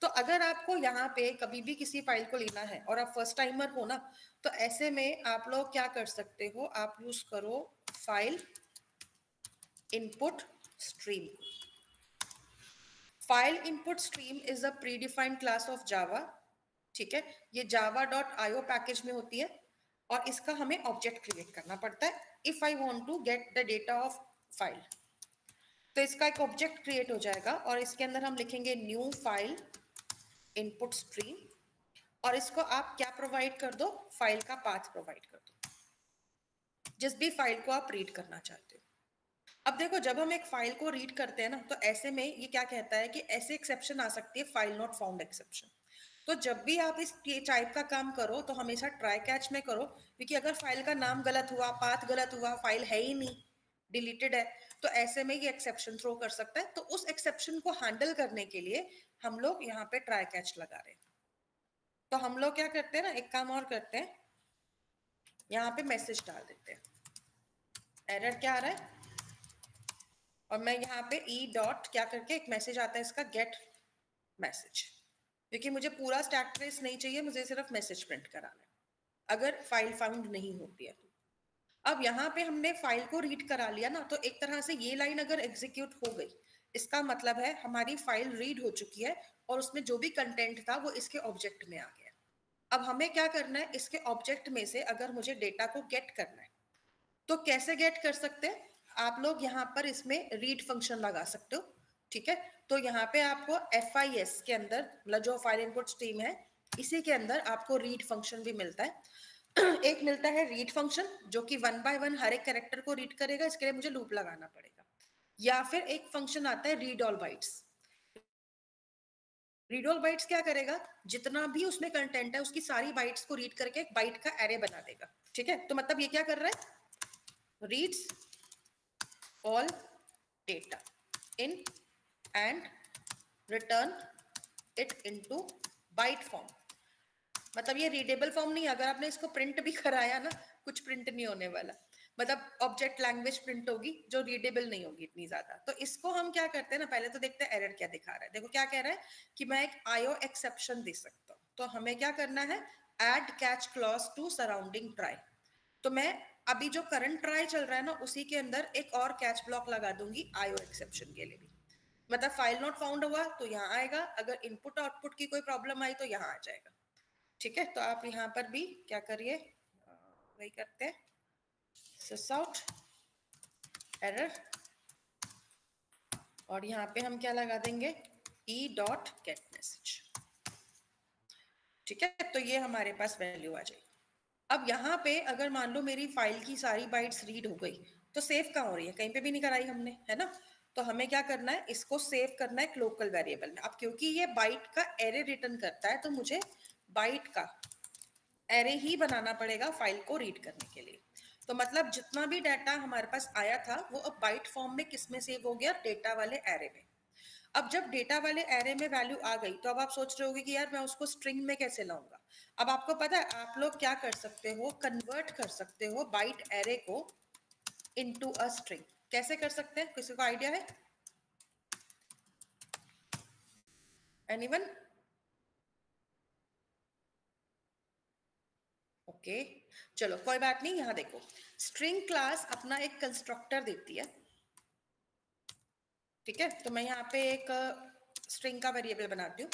तो अगर आपको यहाँ पे कभी भी किसी फाइल को लेना है और आप फर्स्ट टाइमर हो ना, तो ऐसे में आप लोग क्या कर सकते हो, आप यूज करो file input stream. File input stream is a predefined class of Java, ठीक है। ये java.io पैकेज में होती है, और इसका हमें ऑब्जेक्ट क्रिएट करना पड़ता है if I want to get the data of file. तो इसका एक ऑब्जेक्ट क्रिएट हो जाएगा, और इसके अंदर हम लिखेंगे न्यू फाइल इनपुट स्ट्रीम, और इसको आप क्या प्रोवाइड कर दो, फाइल का पाथ प्रोवाइड कर दो, जिस भी फाइल को आप रीड करना चाहते हो। अब देखो जब हम एक फाइल को रीड करते हैं ना, तो ऐसे में ये क्या कहता है कि ऐसे एक्सेप्शन आ सकती है, फाइल नॉट फाउंड एक्सेप्शन। तो जब भी आप इस टाइप का काम करो तो हमेशा ट्राई कैच में करो, क्योंकि अगर फाइल का नाम गलत हुआ, पाथ गलत हुआ, फाइल है ही नहीं, डिलीटेड है, तो ऐसे में ये एक्सेप्शन थ्रो कर सकता है। तो उस एक्सेप्शन को हैंडल करने के लिए हम लोग यहाँ पे ट्राई कैच लगा रहे हैं। तो हम लोग क्या करते हैं ना, एक काम और करते हैं, यहाँ पे मैसेज डाल देते हैं, एरर क्या आ रहा है, और मैं यहाँ पे ई डॉट क्या करके एक मैसेज आता है इसका, गेट मैसेज, क्योंकि मुझे पूरा स्टैक ट्रेस नहीं चाहिए, मुझे सिर्फ मैसेज प्रिंट कराना है अगर फाइल फाउंड नहीं होती है तो। अब यहाँ पे हमने फाइल को रीड करा लिया ना, तो एक तरह से ये लाइन अगर एग्जीक्यूट हो गई, इसका मतलब है हमारी फाइल रीड हो चुकी है, और उसमें जो भी कंटेंट था वो इसके ऑब्जेक्ट में आ गया, अब हमें क्या करना है, इसके ऑब्जेक्ट में से अगर मुझे डेटा को गेट करना है तो कैसे गेट कर सकते हैं आप लोग, यहाँ पर इसमें रीड फंक्शन लगा सकते हो, ठीक है। तो यहाँ पे आपको FIS के अंदर, मतलब जो फाइल इनपुट स्ट्रीम है, इसी के अंदर आपको रीड फंक्शन भी मिलता है। एक मिलता है रीड फंक्शन जो कि 1 by 1 हर एक कैरेक्टर को रीड करेगा, इसके लिए मुझे लूप लगाना पड़ेगा। या फिर एक फंक्शन आता है read all bytes. Read all bytes क्या करेगा, जितना भी उसमें कंटेंट है उसकी सारी बाइट्स को रीड करके एक बाइट का एरे बना देगा, ठीक है। तो मतलब ये क्या कर रहा है, reads all data in and return it into byte form। मतलब ये रीडेबल फॉर्म नहीं, अगर आपने इसको प्रिंट भी कराया ना, कुछ प्रिंट नहीं होने वाला, मतलब ऑब्जेक्ट लैंग्वेज प्रिंट होगी जो रीडेबल नहीं होगी इतनी ज्यादा। तो इसको हम क्या करते हैं ना, पहले तो देखते हैं एरर क्या दिखा रहा है। देखो क्या कह रहा है कि मैं एक IO एक्सेप्शन दे सकता हूँ। तो हमें क्या करना है, add catch clause to surrounding try. तो मैं अभी जो करंट ट्राई चल रहा है ना, उसी के अंदर एक और कैच ब्लॉक लगा दूंगी IO एक्सेप्शन के लिए भी। मतलब फाइल नॉट फाउंड हुआ तो यहाँ आएगा, अगर इनपुट आउटपुट की कोई प्रॉब्लम आई तो यहाँ आ जाएगा, ठीक है। तो आप यहाँ पर भी क्या करिए, वही करते हैं, sys out एरर, और यहाँ पे हम क्या लगा देंगे, e.getMessage, ठीक है। तो ये हमारे पास वैल्यू आ जाएगी। अब यहाँ पे अगर मान लो मेरी फाइल की सारी बाइट्स रीड हो गई, तो सेव कहाँ हो रही है, कहीं पे भी नहीं कराई हमने, है ना। तो हमें क्या करना है, इसको सेव करना है एक लोकल वेरिएबल में। अब क्योंकि ये बाइट का एरे रिटर्न करता है, तो मुझे बाइट का एरे ही बनाना पड़ेगा फाइल को रीड करने के लिए। तो मतलब जितना भी डाटा हमारे पास आया था वो अब बाइट फॉर्म में किस में सेव हो गया, डेटा वाले एरे में। अब जब डेटा वाले एरे में वैल्यू आ गई, तो अब आप सोच रहे होगे कि यार मैं उसको स्ट्रिंग में कैसे लाऊंगा। अब आपको पता है आप लोग क्या कर सकते हो, कन्वर्ट कर सकते हो बाइट एरे को इनटू अ स्ट्रिंग। कैसे कर सकते हैं, किसी को आइडिया है, एनीवन? ओके, चलो कोई बात नहीं। यहाँ देखो, स्ट्रिंग क्लास अपना एक कंस्ट्रक्टर देती है, ठीक है। तो मैं यहाँ पे एक स्ट्रिंग का वेरिएबल बनाती हूँ।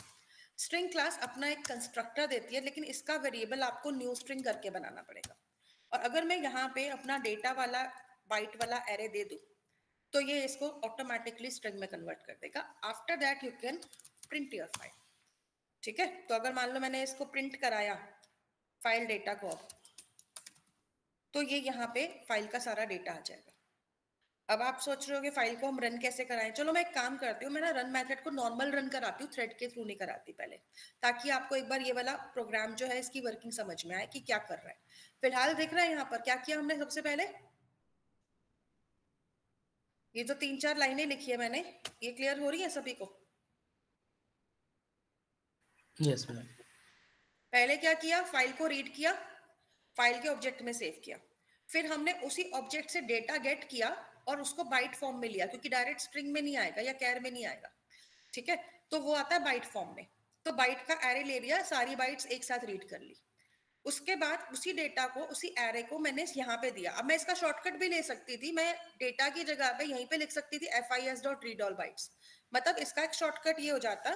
स्ट्रिंग क्लास अपना एक कंस्ट्रक्टर देती है, लेकिन इसका वेरिएबल आपको न्यू स्ट्रिंग करके बनाना पड़ेगा। और अगर मैं यहाँ पे अपना डेटा वाला बाइट वाला एरे दे दूँ, तो ये इसको ऑटोमेटिकली स्ट्रिंग में कन्वर्ट कर देगा। After that you can print your file, ठीक है। तो अगर मान लो मैंने इसको प्रिंट कराया फाइल डेटा को, तो ये यहाँ पे फाइल का सारा डेटा आ जाएगा। अब आप सोच रहे हो कि फाइल को हम रन कैसे कराएं। चलो मैं एक काम करती हूँ, मैं ना रन मेथड को नॉर्मल रन कराती हूँ, थ्रेड के थ्रू नहीं कराती पहले, ताकि आपको एक बार ये वाला प्रोग्राम जो है इसकी वर्किंग समझ में आए कि क्या कर रहा है। फिलहाल देख रहे हैं यहाँ पर क्या किया हमने। सबसे पहले ये जो 3-4 लाइनें लिखी है मैंने, ये क्लियर हो रही है सभी को? Yes ma'am. पहले क्या किया, फाइल को रीड किया, फाइल के ऑब्जेक्ट में सेव किया, फिर हमने उसी ऑब्जेक्ट से डेटा गेट किया और उसको बाइट फॉर्म में लिया, क्योंकि डायरेक्ट स्ट्रिंग में नहीं आएगा या कैर में नहीं आएगा, ठीक है। तो वो आता है बाइट फॉर्म में। तो बाइट का एरे ले लिया, सारी बाइट्स एक साथ रीड कर ली। उसके बाद उसी डेटा को, उसी एरे को मैंने यहाँ पे दिया। अब मैं इसका शॉर्टकट भी ले सकती थी, मैं डेटा की जगह पे यहीं पे लिख सकती थी FIS.readAllBytes। मतलब इसका एक शॉर्टकट ये हो जाता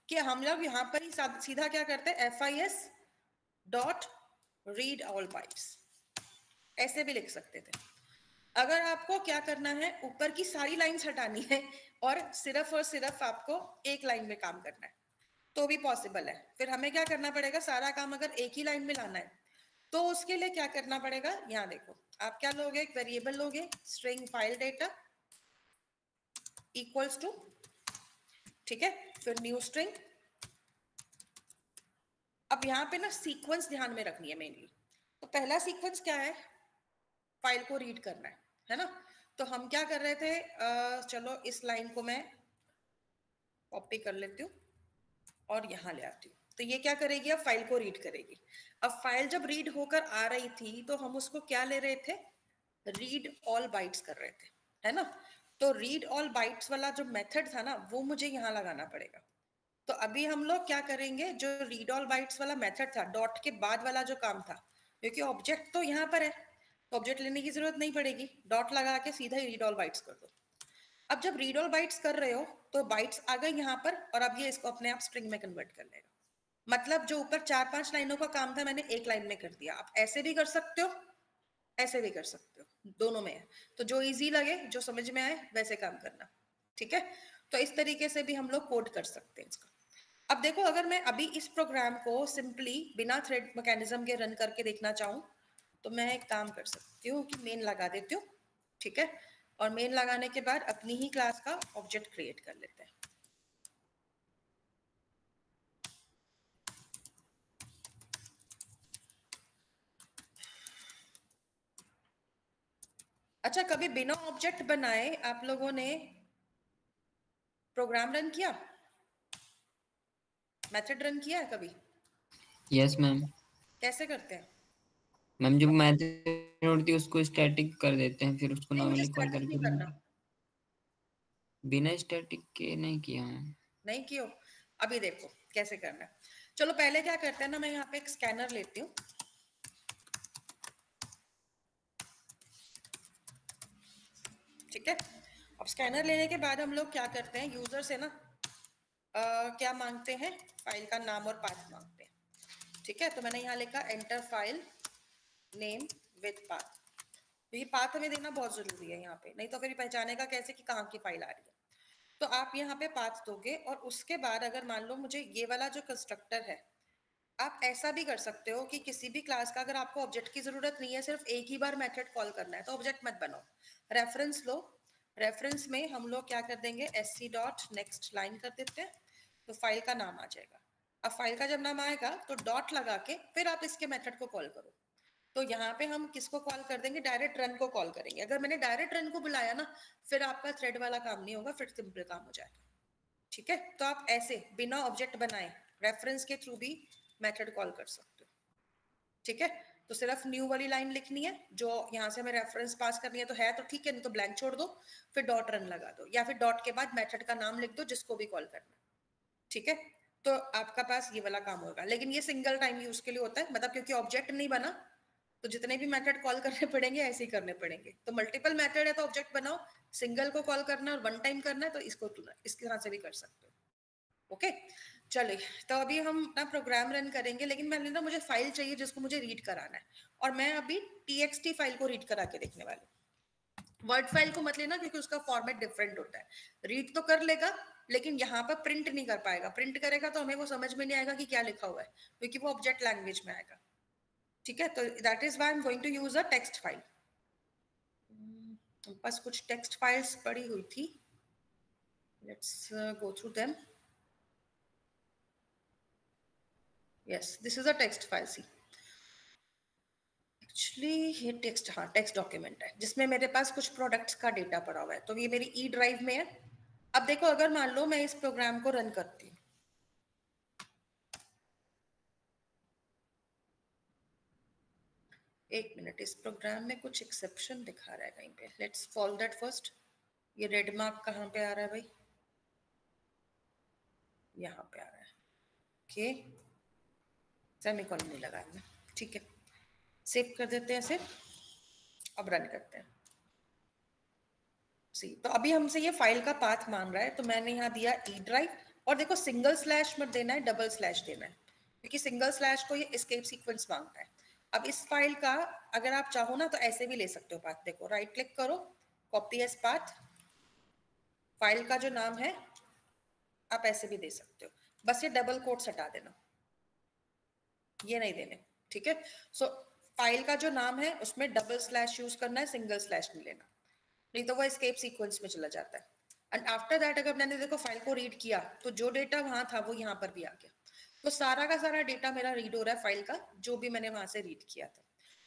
कि हम लोग यहाँ पर ही सीधा क्या करते हैं, FIS.readAllBytes ऐसे भी लिख सकते थे। अगर आपको क्या करना है, ऊपर की सारी लाइंस हटानी है और सिर्फ आपको एक लाइन में काम करना है, तो भी पॉसिबल है। फिर हमें क्या करना पड़ेगा, सारा काम अगर एक ही लाइन में लाना है, तो उसके लिए क्या करना पड़ेगा, यहाँ देखो आप क्या लोगे, एक वेरिएबल लोगे string file data equals to, ठीक है, फिर न्यू स्ट्रिंग। अब यहाँ पे ना सीक्वेंस ध्यान में रखनी है मेनली। तो पहला सीक्वेंस क्या है, फाइल को रीड करना है ना। तो हम क्या कर रहे थे, चलो इस लाइन को मैं कॉपी कर लेती हूँ और यहाँ ले आती हूँ। तो ये क्या करेगी, अब फाइल को रीड करेगी। अब फाइल जब रीड होकर आ रही थी, तो हम उसको क्या ले रहे थे, रीड ऑल बाइट्स कर रहे थे, है ना। तो रीड ऑल बाइट्स वाला जो मेथड था ना, वो मुझे यहाँ लगाना पड़ेगा। तो अभी हम लोग क्या करेंगे, जो रीड ऑल बाइट्स वाला मेथड था, डॉट के बाद वाला जो काम था, क्योंकि ऑब्जेक्ट तो यहाँ पर है, तो ऑब्जेक्ट लेने की जरूरत नहीं पड़ेगी, डॉट लगा के सीधा ही रीड ऑल बाइट्स कर दो। अब जब रीड ऑल बाइट्स कर रहे हो तो बाइट्स आ गए यहाँ पर, और अब ये इसको अपने आप स्ट्रिंग में कन्वर्ट कर लेगा। मतलब जो ऊपर 4-5 लाइनों का काम था मैंने एक लाइन में कर दिया। आप ऐसे भी कर सकते हो, ऐसे भी कर सकते हो, दोनों में है। तो जो इजी लगे, जो समझ में आए वैसे काम करना, ठीक है। तो इस तरीके से भी हम लोग कोड कर सकते हैं इसका। अब देखो, अगर मैं अभी इस प्रोग्राम को सिंपली बिना थ्रेड मैकेनिज्म के रन करके देखना चाहूँ तो मैं एक काम कर सकती हूँ कि मेन लगा देती हूँ, ठीक है। और मेन लगाने के बाद अपनी ही क्लास का ऑब्जेक्ट क्रिएट कर लेते हैं। अच्छा, कभी बिना ऑब्जेक्ट बनाए आप लोगों ने प्रोग्राम रन किया, मेथड रन किया है कभी? Yes ma'am. कैसे करते हैं मैम? जो मेथड होती है उसको स्टैटिक कर देते हैं, फिर उसको नहीं, मुझे नॉर्मली कॉल स्टैटिक नहीं करके करना। बिना स्टैटिक के नहीं किया मैम। नहीं किया? अभी देखो कैसे करना है। चलो पहले क्या करते हैं ना, मैं यहाँ पे एक स्कैनर लेती हूँ, ठीक है। अब स्कैनर लेने के बाद हम लोग क्या करते हैं, यूजर से ना क्या मांगते हैं, फाइल का नाम और पाथ मांगते हैं, ठीक है। तो मैंने यहाँ लिखा enter file name with path. तो ये पाथ हमें देना बहुत जरूरी है यहाँ पे, नहीं तो फिर पहचानेगा कैसे कि कहाँ की फाइल आ रही है। तो आप यहाँ पे पाथ दोगे, और उसके बाद अगर मान लो मुझे ये वाला जो कंस्ट्रक्टर है, आप ऐसा भी कर सकते हो कि किसी भी क्लास का अगर आपको ऑब्जेक्ट की जरूरत नहीं है, सिर्फ एक ही बार मेथड कॉल करना है, तो ऑब्जेक्ट मत बनाओ, रेफरेंस लो। रेफरेंस में हम लोग क्या कर देंगे, sc डॉट नेक्स्ट लाइन कर देते हैं, तो फाइल का नाम आ जाएगा। अब फाइल का जब नाम आएगा तो डॉट लगा के फिर आप इसके मेथड को कॉल करो। तो यहाँ पे हम किसको कॉल कर देंगे, डायरेक्ट रन को कॉल करेंगे। अगर मैंने डायरेक्ट रन को बुलाया ना, फिर आपका थ्रेड वाला काम नहीं होगा, फिर सिंपल काम हो जाएगा, ठीक है। तो आप ऐसे बिना ऑब्जेक्ट बनाए रेफरेंस के थ्रू भी मेथड कॉल कर सकते हो, ठीक है। तो सिर्फ न्यू वाली लाइन लिखनी है, जो यहाँ से हमें रेफरेंस पास करनी है तो ठीक है, नहीं तो ब्लैंक छोड़ दो, फिर डॉट रन लगा दो, या फिर डॉट के बाद मेथड का नाम लिख दो जिसको भी कॉल करना, ठीक है। तो आपका पास ये वाला काम होगा, लेकिन ये सिंगल टाइम यूज के लिए होता है, मतलब क्योंकि ऑब्जेक्ट नहीं बना तो जितने भी मेथड कॉल करने पड़ेंगे ऐसे ही करने पड़ेंगे। तो मल्टीपल मेथड है तो ऑब्जेक्ट बनाओ, सिंगल को कॉल करना और वन टाइम करना है तो इसको इसकी तरह से भी कर सकते हो, ओके। चलिए, तो अभी हम अपना प्रोग्राम रन करेंगे, लेकिन मैंने ना मुझे फाइल चाहिए जिसको मुझे रीड कराना है, और मैं अभी txt फाइल को रीड करा के देखने वाली। वर्ड फाइल को मत लेना क्योंकि उसका फॉर्मेट डिफरेंट होता है, रीड तो कर लेगा लेकिन यहाँ पर प्रिंट नहीं कर पाएगा। प्रिंट करेगा तो हमें वो समझ में नहीं आएगा कि क्या लिखा हुआ है, क्योंकि वो ऑब्जेक्ट लैंग्वेज में आएगा, ठीक है। तो that is why I am going to use a text file. बस कुछ टेक्स्ट फाइल्स पड़ी हुई थी, let's go through them. Yes, this is a text file. See, actually ये टेक्स्ट, हाँ टेक्स्ट डॉक्यूमेंट है जिसमें मेरे पास कुछ प्रोडक्ट्स का डेटा पड़ा हुआ है, तो ये मेरी ई ड्राइव में है। अब देखो, अगर मान लो मैं इस प्रोग्राम को रन करती हूँ, एक मिनट, इस प्रोग्राम में कुछ एक्सेप्शन दिखा रहा है कहीं पे, लेट्स सॉल्व दैट फर्स्ट। ये रेड मार्क कहाँ पे आ रहा है भाई, यहाँ पे आ रहा है, ओके। सेमीकोलन नहीं लगाना, ठीक है। सेव कर देते हैं इसे, अब रन करते हैं। सी, तो अभी हमसे ये फाइल का पाथ मांग रहा है, तो मैंने यहाँ दिया ई ड्राइव, और देखो सिंगल स्लैश मत देना है, डबल स्लैश देना है, क्योंकि सिंगल स्लैश को ये एस्केप सीक्वेंस मांगता है। अब इस फाइल का अगर आप चाहो ना तो ऐसे भी ले सकते हो पाथ। देखो, राइट क्लिक करो, कॉपी एज पाथ, फाइल का जो नाम है आप ऐसे भी दे सकते हो, बस ये डबल कोट्स हटा देना, ये नहीं देने, ठीक है। सो फाइल का जो नाम है उसमें डबल स्लैश यूज करना है, सिंगल स्लैश नहीं लेना, नहीं तो वो एस्केप सीक्वेंस में चला जाता है। एंड आफ्टर दैट अगर मैंने देखो फाइल को रीड किया तो जो डेटा वहां था वो यहाँ पर भी आ गया, तो सारा का सारा डेटा मेरा रीड हो रहा है फाइल का, जो भी मैंने वहां से रीड किया था।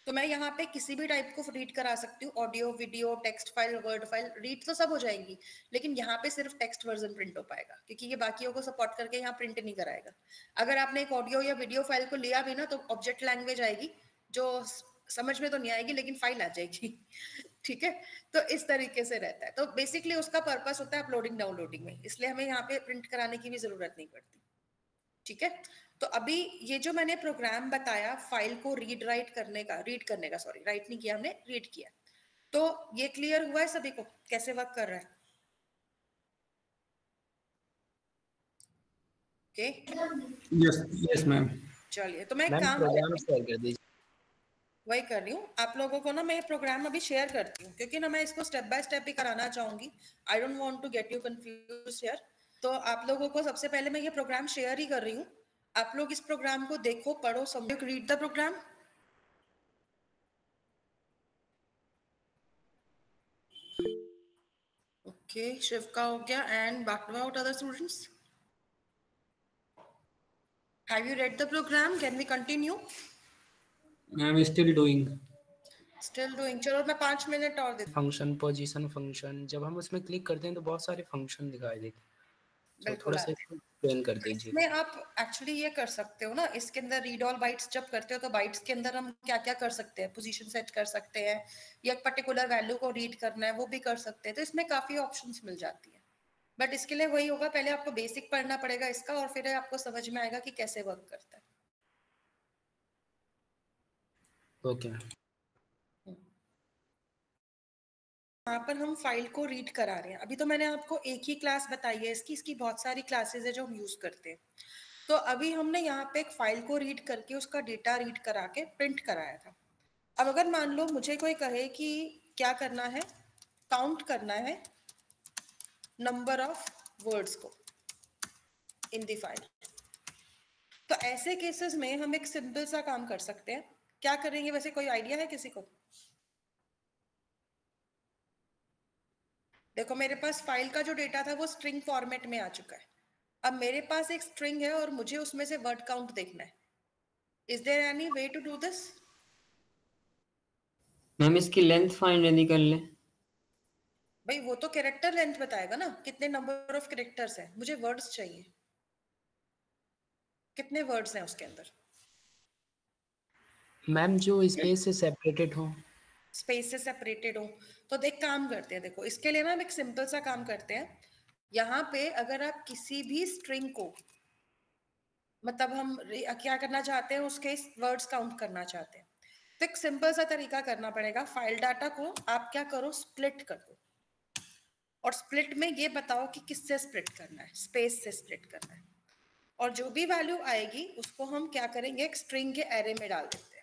तो मैं यहाँ पे किसी भी टाइप को रीड करा सकती हूँ, audio, video, text file, word file, read तो सब हो जाएंगी, लेकिन यहाँ पे सिर्फ टेक्स्ट वर्जन प्रिंट हो पाएगा, क्योंकि ये बाकियों को सपोर्ट करके यहाँ प्रिंट नहीं कराएगा। अगर आपने एक ऑडियो या वीडियो फाइल को लिया भी ना, तो ऑब्जेक्ट लैंग्वेज आएगी जो समझ में तो नहीं आएगी, लेकिन फाइल आ जाएगी ठीक है। तो इस तरीके से रहता है। तो बेसिकली उसका पर्पस होता है अपलोडिंग डाउनलोडिंग में, इसलिए हमें यहाँ पे प्रिंट कराने की भी जरूरत नहीं पड़ती, ठीक है। तो अभी ये जो मैंने प्रोग्राम बताया फाइल को रीड करने का, सॉरी राइट नहीं किया हमने, रीड किया। तो ये क्लियर हुआ है सभी को कैसे वर्क कर रहा है? Okay yes ma'am. चलिए, तो मैं एक मैम काम प्रोग्राम शेयर कर दीजिए। वही कर रही हूँ आप लोगों को ना, मैं ये प्रोग्राम अभी शेयर करती हूँ क्योंकि ना मैं इसको स्टेप बाय स्टेप भी कराना चाहूंगी। I don't want to get you confuse here. तो आप लोगों को सबसे पहले मैं ये प्रोग्राम शेयर ही कर रही हूँ। आप लोग इस प्रोग्राम को देखो, पढ़ो, समझो, read the program. Okay, Shiv का हो गया। And back about other students, have you read the program? Can we continue? I am still doing. Still doing. चलो मैं 5 मिनट और देती फंक्शन, पोजीशन फंक्शन, जब हम उसमें क्लिक करते हैं तो बहुत सारे फंक्शन दिखाई देते हैं। तो बिल्कुल थोड़ा सा आते हैं। एक्सप्लेन कर दीजिए। इसमें आप एक्चुअली ये कर सकते हो ना, इसके अंदर रीड ऑल बाइट्स जब करते हो तो बाइट्स के अंदर हम क्या क्या कर सकते हैं, पोजीशन सेट कर सकते हैं, या एक पर्टिकुलर वैल्यू को रीड करना है वो भी कर सकते हैं। तो इसमें काफी ऑप्शंस मिल जाती है, बट इसके लिए वही होगा, पहले आपको बेसिक पढ़ना पड़ेगा इसका और फिर आपको समझ में आएगा कि कैसे वर्क करता है। ओके। यहाँ पर हम फाइल को रीड करा रहे हैं। अभी तो मैंने आपको एक ही क्लास बताई है इसकी बहुत सारी क्लासेस है जो हम यूज करते हैं। तो अभी हमने यहाँ पे एक फाइल को रीड करके उसका डेटा रीड करा के प्रिंट कराया था। अब अगर मान लो मुझे कोई कहे कि क्या करना है, काउंट करना है नंबर ऑफ वर्ड्स को इन द फाइल, तो ऐसे केसेस में हम एक सिंपल सा काम कर सकते हैं। क्या करेंगे वैसे, कोई आइडिया है किसी को? देखो मेरे पास फाइल का जो डेटा था वो स्ट्रिंग फॉर्मेट में आ चुका है। अब मेरे पास एक स्ट्रिंग है और मुझे उसमें से वर्ड काउंट देखना है। Is there any way to do this? Ma'am इसकी लेंथ फाइंड यदि कर ले। भाई वो तो कैरेक्टर लेंथ बताएगा ना, कितने नंबर ऑफ कैरेक्टर्स है। मुझे वर्ड्स चाहिए, कितने वर्ड्स हैं उसके अंदर। मैम जो स्पेस से सेपरेटेड हो। स्पेस से सेपरेटेड हो तो देख काम करते हैं। देखो इसके लिए ना हम एक सिंपल सा काम करते हैं। यहाँ पे अगर आप किसी भी स्ट्रिंग को, मतलब हम क्या करना चाहते हैं, उसके वर्ड्स काउंट करना चाहते हैं, तो एक सिंपल सा तरीका करना पड़ेगा। फाइल डाटा को आप क्या करो, स्प्लिट कर दो, और स्प्लिट में ये बताओ कि किससे स्प्लिट करना है, स्पेस से स्प्लिट करना है। और जो भी वैल्यू आएगी उसको हम क्या करेंगे, एक स्ट्रिंग के एरे में डाल देते हैं।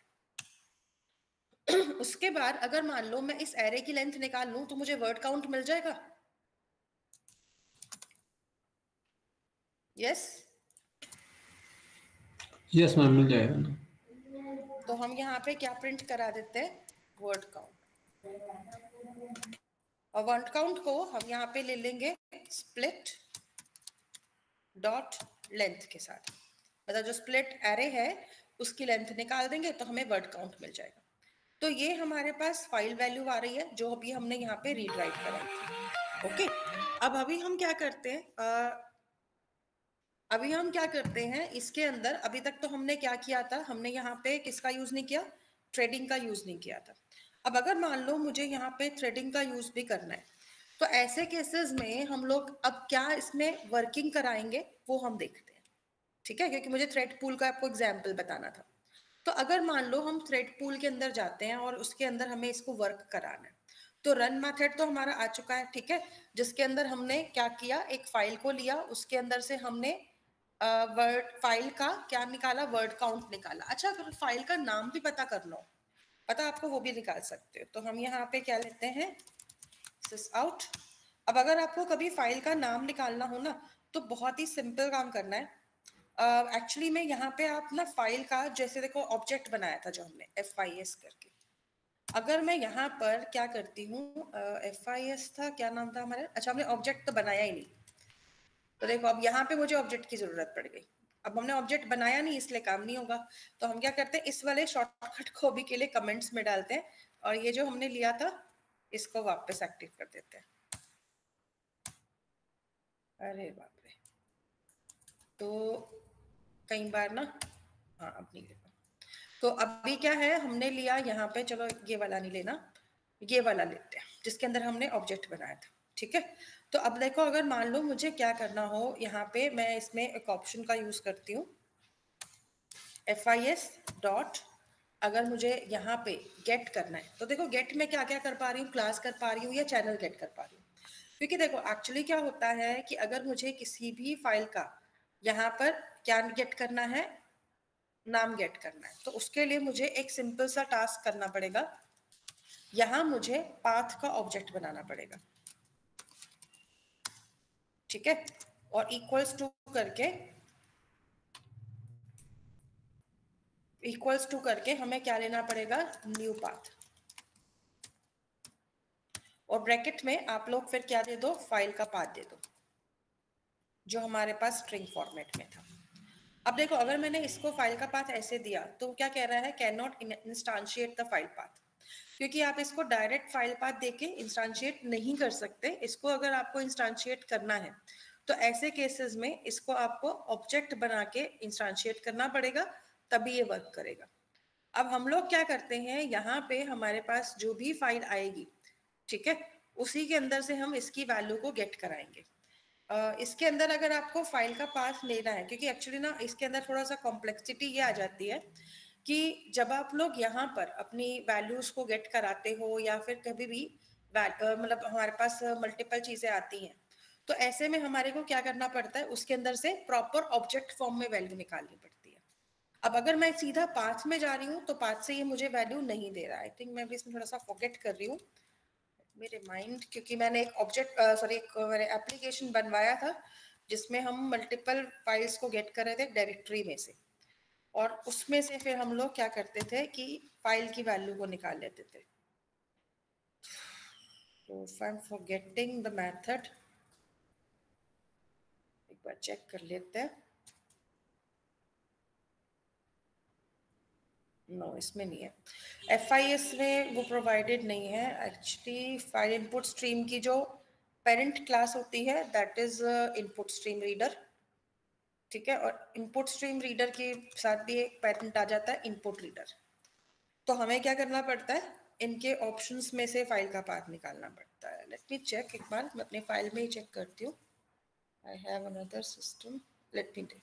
उसके बाद अगर मान लो मैं इस एरे की लेंथ निकाल लूं तो मुझे वर्ड काउंट मिल जाएगा। यस यस मैम, मिल जाएगा ना। तो हम यहाँ पे क्या प्रिंट करा देते हैं, वर्ड काउंट। और वर्ड काउंट को हम यहाँ पे ले लेंगे स्प्लिट डॉट लेंथ के साथ, मतलब जो स्प्लिट एरे है उसकी लेंथ निकाल देंगे तो हमें वर्ड काउंट मिल जाएगा। तो ये हमारे पास फाइल वैल्यू आ रही है जो अभी हमने यहाँ पे रीड राइट करा थी। ओके, अब अभी हम क्या करते हैं, इसके अंदर अभी तक तो हमने क्या किया था, हमने यहाँ पे किसका यूज नहीं किया, थ्रेडिंग का यूज नहीं किया था। अब अगर मान लो मुझे यहाँ पे थ्रेडिंग का यूज भी करना है, तो ऐसे केसेस में हम लोग अब क्या इसमें वर्किंग कराएंगे वो हम देखते हैं। ठीक है, क्योंकि मुझे थ्रेड पूल का आपको एग्जाम्पल बताना था। तो अगर मान लो हम थ्रेड पूल के अंदर जाते हैं और उसके अंदर हमें इसको वर्क कराना है, तो रन मेथड तो हमारा आ चुका है। ठीक है, जिसके अंदर हमने क्या किया, एक फाइल को लिया, उसके अंदर से हमने वर्ड फाइल का क्या निकाला, वर्ड काउंट निकाला। अच्छा, अगर फाइल का नाम भी पता कर लो, पता आपको, वो भी निकाल सकते हो। तो हम यहाँ पे क्या लेते हैं, सिस आउट। अब अगर आपको कभी फाइल का नाम निकालना हो ना, तो बहुत ही सिंपल काम करना है। एक्चुअली में यहाँ पे आप ना फाइल का, जैसे देखो ऑब्जेक्ट बनाया था जो हमने FIS करके, अगर मैं यहाँ पर क्या करती हूँ, FIS था, क्या नाम था हमारा, अच्छा हमने ऑब्जेक्ट तो बनाया ही नहीं। तो देखो अब यहाँ पे मुझे ऑब्जेक्ट की जरूरत पड़ गई। अब हमने ऑब्जेक्ट बनाया नहीं इसलिए काम नहीं होगा। तो हम क्या करते हैं, इस वाले शॉर्टकट को भी के लिए कमेंट्स में डालते हैं और ये जो हमने लिया था इसको वापस एक्टिव कर देते हैं। अरे बाप रे, तो कई बार ना, हाँ अब नहीं लेना। तो अभी क्या है, हमने लिया यहाँ पे, चलो ये वाला नहीं लेना, ये वाला लेते हैं जिसके अंदर हमने ऑब्जेक्ट बनाया था। ठीक है, तो अब देखो अगर मान लो मुझे क्या करना हो, यहाँ पे मैं इसमें एक ऑप्शन का यूज करती हूँ, FIS डॉट, अगर मुझे यहाँ पे गेट करना है, तो देखो गेट में क्या क्या कर पा रही हूँ, क्लास कर पा रही हूँ या चैनल गेट कर पा रही हूँ। क्योंकि देखो एक्चुअली क्या होता है कि अगर मुझे किसी भी फाइल का यहाँ पर क्या गेट करना है, नाम गेट करना है। तो उसके लिए मुझे एक सिंपल सा टास्क करना पड़ेगा, यहाँ मुझे पाथ का ऑब्जेक्ट बनाना पड़ेगा, ठीक है, और इक्वल्स टू करके हमें क्या लेना पड़ेगा, न्यू पाथ, और ब्रैकेट में आप लोग फिर क्या दे दो, फाइल का पाथ दे दो जो हमारे पास स्ट्रिंग फॉर्मेट में था। अब देखो अगर मैंने इसको फाइल का पाथ ऐसे दिया तो क्या कह रहा है, can not instantiate the file path, क्योंकि आप इसको डायरेक्ट फाइल पाथ देके इंस्टांशिएट नहीं कर सकते। इसको अगर आपको इंस्टांशिएट करना है तो ऐसे केसेस में इसको आपको ऑब्जेक्ट बना के इंस्टांशिएट करना पड़ेगा, तभी ये वर्क करेगा। अब हम लोग क्या करते हैं, यहाँ पे हमारे पास जो भी फाइल आएगी, ठीक है, उसी के अंदर से हम इसकी वैल्यू को गेट कराएंगे। इसके अंदर अगर आपको फाइल का पाथ लेना है, क्योंकि एक्चुअली ना इसके अंदर थोड़ा सा कॉम्प्लेक्सिटी ये आ जाती है कि जब आप लोग यहाँ पर अपनी वैल्यूज को गेट कराते हो या फिर कभी भी मतलब हमारे पास मल्टीपल चीजें आती हैं, तो ऐसे में हमारे को क्या करना पड़ता है, उसके अंदर से प्रॉपर ऑब्जेक्ट फॉर्म में वैल्यू निकालनी पड़ती है। अब अगर मैं सीधा पाथ में जा रही हूँ तो पाथ से ये मुझे वैल्यू नहीं दे रहा है। आई थिंक मैं भी इसमें थोड़ा सा फॉरगेट कर रही हूँ मेरे माइंड, क्योंकि मैंने एक ऑब्जेक्ट एक मैंने एप्लीकेशन बनवाया था जिसमें हम मल्टीपल फाइल्स को गेट कर रहे थे डायरेक्टरी में से, और उसमें से फिर हम लोग क्या करते थे कि फाइल की वैल्यू को निकाल लेते थे। तो if I am forgetting the method, एक बार चेक कर लेते हैं। नो, इसमें नहीं है, FIS में वो प्रोवाइडेड नहीं है एक्चुअली। फाइल इनपुट स्ट्रीम की जो पेरेंट क्लास होती है that is input stream reader, ठीक है, और इनपुट स्ट्रीम रीडर के साथ भी एक पेरेंट आ जाता है इनपुट रीडर। तो हमें क्या करना पड़ता है, इनके ऑप्शंस में से फाइल का पाथ निकालना पड़ता है। लेट मी चेक, एक बार मैं अपने फाइल में ही चेक करती हूँ। I have another system, let me take.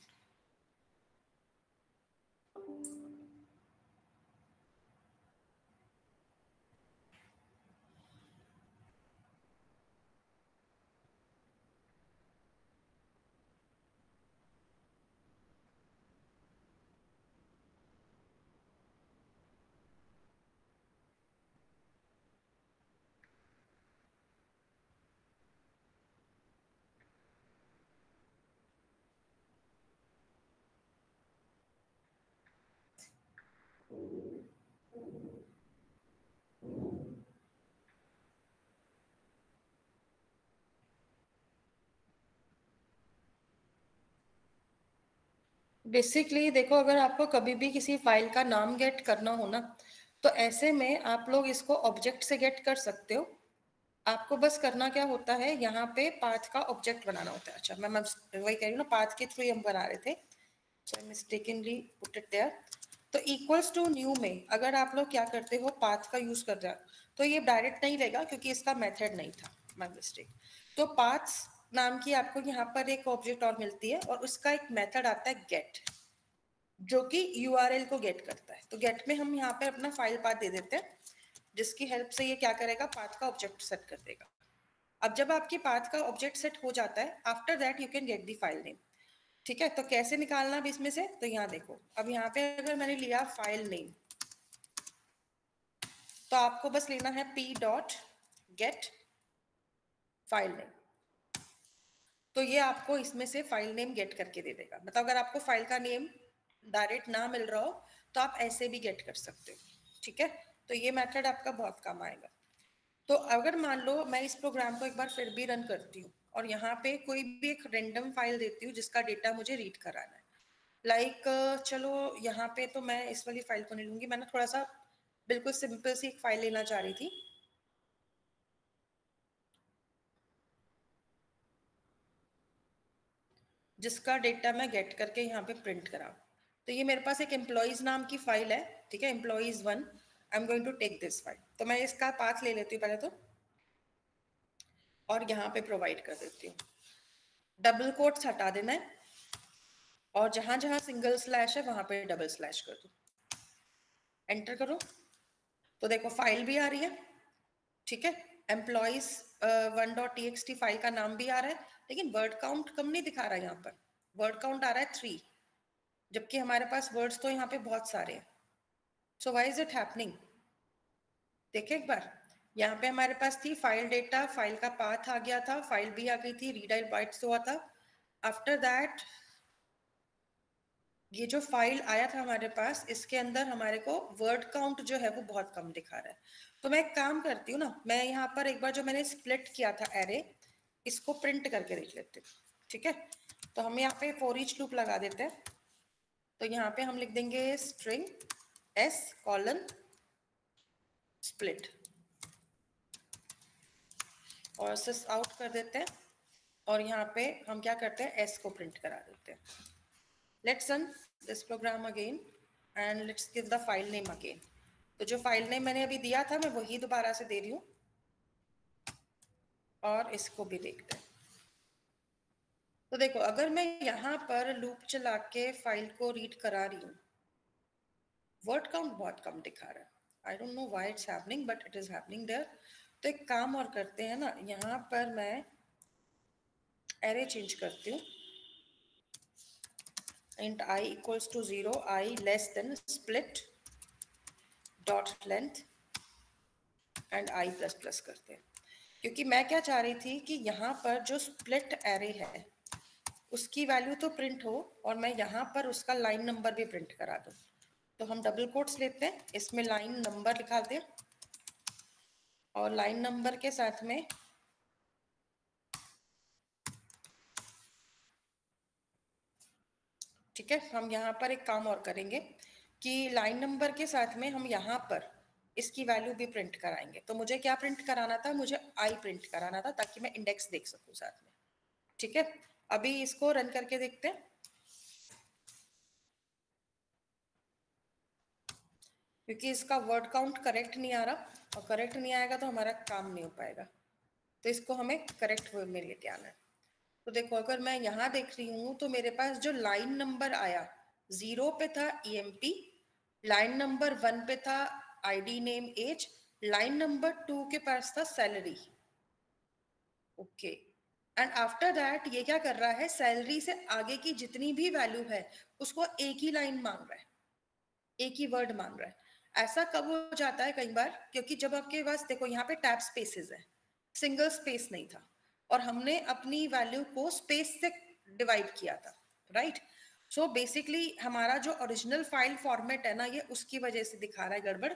Basically देखो, अगर आपको कभी भी किसी फाइल का नाम गेट करना हो ना, तो ऐसे में आप लोग इसको ऑब्जेक्ट से गेट कर सकते हो। आपको बस करना क्या होता है, यहाँ पे पाथ का ऑब्जेक्ट बनाना होता है। अच्छा, मैं वही कह रही हूँ ना, पाथ के थ्रू हम बना रहे थे, सो आई मिस्टेकनली पुट इट देयर। तो इक्वल्स टू न्यू में अगर आप लोग क्या करते हो, पाथ का यूज कर रहे हो, तो ये डायरेक्ट नहीं लेगा क्योंकि इसका मेथड नहीं था, माय मिस्टेक। तो पाथ्स नाम की आपको यहाँ पर एक ऑब्जेक्ट और मिलती है, और उसका एक मेथड आता है गेट, जो कि URL को गेट करता है। तो गेट में हम यहाँ पे अपना फाइल पाथ दे देते हैं, जिसकी हेल्प से ये क्या करेगा, पाथ का ऑब्जेक्ट सेट कर देगा। अब जब आपके पाथ का ऑब्जेक्ट सेट हो जाता है, after that you can get the file name, ठीक है। तो कैसे निकालना अब इसमें से, तो यहाँ देखो, अब यहाँ पे अगर मैंने लिया फाइल नेम, तो आपको बस लेना है p.get फाइल नेम, तो ये आपको इसमें से फाइल नेम गेट करके दे देगा। मतलब अगर आपको फाइल का नेम डायरेक्ट ना मिल रहा हो तो आप ऐसे भी गेट कर सकते हो, ठीक है। तो ये मेथड आपका बहुत काम आएगा। तो अगर मान लो मैं इस प्रोग्राम को एक बार फिर भी रन करती हूँ और यहाँ पे कोई भी एक रेंडम फाइल देती हूँ जिसका डेटा मुझे रीड कराना है, लाइक चलो यहाँ पे तो मैं इस वाली फाइल को नहीं लूंगी, मैं ना थोड़ा सा बिल्कुल सिंपल सी एक फाइल लेना चाह रही थी। जिसका डेटा मैं गेट करके यहाँ पे प्रिंट करा। तो ये मेरे पास एक एम्प्लॉइज नाम की फाइल है, ठीक है, employees1। I am going to take this file. तो मैं इसका पाथ ले लेती हूँ पहले तो, और यहाँ पे प्रोवाइड कर देती हूँ। डबल कोट्स हटा देना है, और जहां जहां सिंगल स्लैश है वहां पे डबल स्लैश कर दो, एंटर करो। तो देखो फाइल भी आ रही है, ठीक है, employees1.txt फाइल का नाम भी आ रहा है, लेकिन वर्ड काउंट कम नहीं दिखा रहा है यहाँ पर, वर्ड काउंट आ रहा है 3, जबकि हमारे पास वर्ड्स तो यहाँ पे बहुत सारे हैं. So why is it happening? देखिए एक बार, यहाँ पे हमारे पास थी फाइल डेटा, फाइल का पाथ आ गया था, फाइल भी आ गई थी, रीडाइल बाइट्स हुआ था. आफ्टर दैट ये जो फाइल आया था हमारे पास, इसके अंदर हमारे को वर्ड काउंट जो है वो बहुत कम दिखा रहा है. तो मैं एक काम करती हूँ ना, मैं यहाँ पर एक बार जो मैंने स्प्लिट किया था एरे, इसको प्रिंट करके देख लेते हैं. ठीक है, तो हम यहाँ पे फॉर ईच लूप लगा देते हैं. तो यहाँ पे हम लिख देंगे स्ट्रिंग s कॉलन स्प्लिट और सिस आउट कर देते हैं. और यहाँ पे हम क्या करते हैं, s को प्रिंट करा देते हैं. Let's run this program again and let's give the file name again. तो जो फाइल नेम मैंने अभी दिया था मैं वही दोबारा से दे रही हूँ और इसको भी देखते हैं. तो देखो, अगर मैं यहाँ पर लूप चला के फाइल को रीड करा रही हूँ, वर्ड काउंट बहुत कम दिखा रहा है. I don't know why it's happening but it is happening there. तो एक काम और करते हैं ना, यहाँ पर मैं एरे चेंज करती हूँ. int I equals to 0, I less than split dot length and I plus plus करते हैं. क्योंकि मैं क्या चाह रही थी कि यहाँ पर जो split array है उसकी वैल्यू तो प्रिंट हो और मैं यहाँ पर उसका लाइन नंबर भी प्रिंट करा दूँ. तो हम डबल कोट्स लेते हैं, इसमें लाइन नंबर लिखाते हैं और लाइन नंबर के साथ में ठीक है, हम यहाँ पर एक काम और करेंगे कि लाइन नंबर के साथ में हम यहाँ पर इसकी वैल्यू भी प्रिंट कराएंगे. तो मुझे क्या प्रिंट कराना था, मुझे आई प्रिंट कराना था ताकि मैं इंडेक्स देख सकूं साथ में. ठीक है, अभी इसको रन करके देखते हैं. क्योंकि इसका वर्ड काउंट करेक्ट नहीं आ रहा और करेक्ट नहीं आएगा तो हमारा काम नहीं हो पाएगा. तो इसको हमें करेक्ट वे में लेके आना है. तो देखो, अगर मैं यहाँ देख रही हूँ तो मेरे पास जो लाइन नंबर आया 0 पे था EMP, लाइन नंबर 1 पे था ID name age, line number 2 के पास था salary. Okay, and after that ये क्या कर रहा है, सैलरी से आगे की जितनी भी वैल्यू है उसको एक ही लाइन मांग रहा है, एक ही वर्ड मांग रहा है. ऐसा कब हो जाता है कई बार, क्योंकि जब आपके पास देखो यहाँ पे टैब स्पेसेस है, सिंगल स्पेस नहीं था और हमने अपनी वैल्यू को स्पेस से डिवाइड किया था. राइट, सो बेसिकली हमारा जो ओरिजिनल फाइल फॉर्मेट है ना, ये उसकी वजह से दिखा रहा है गड़बड़.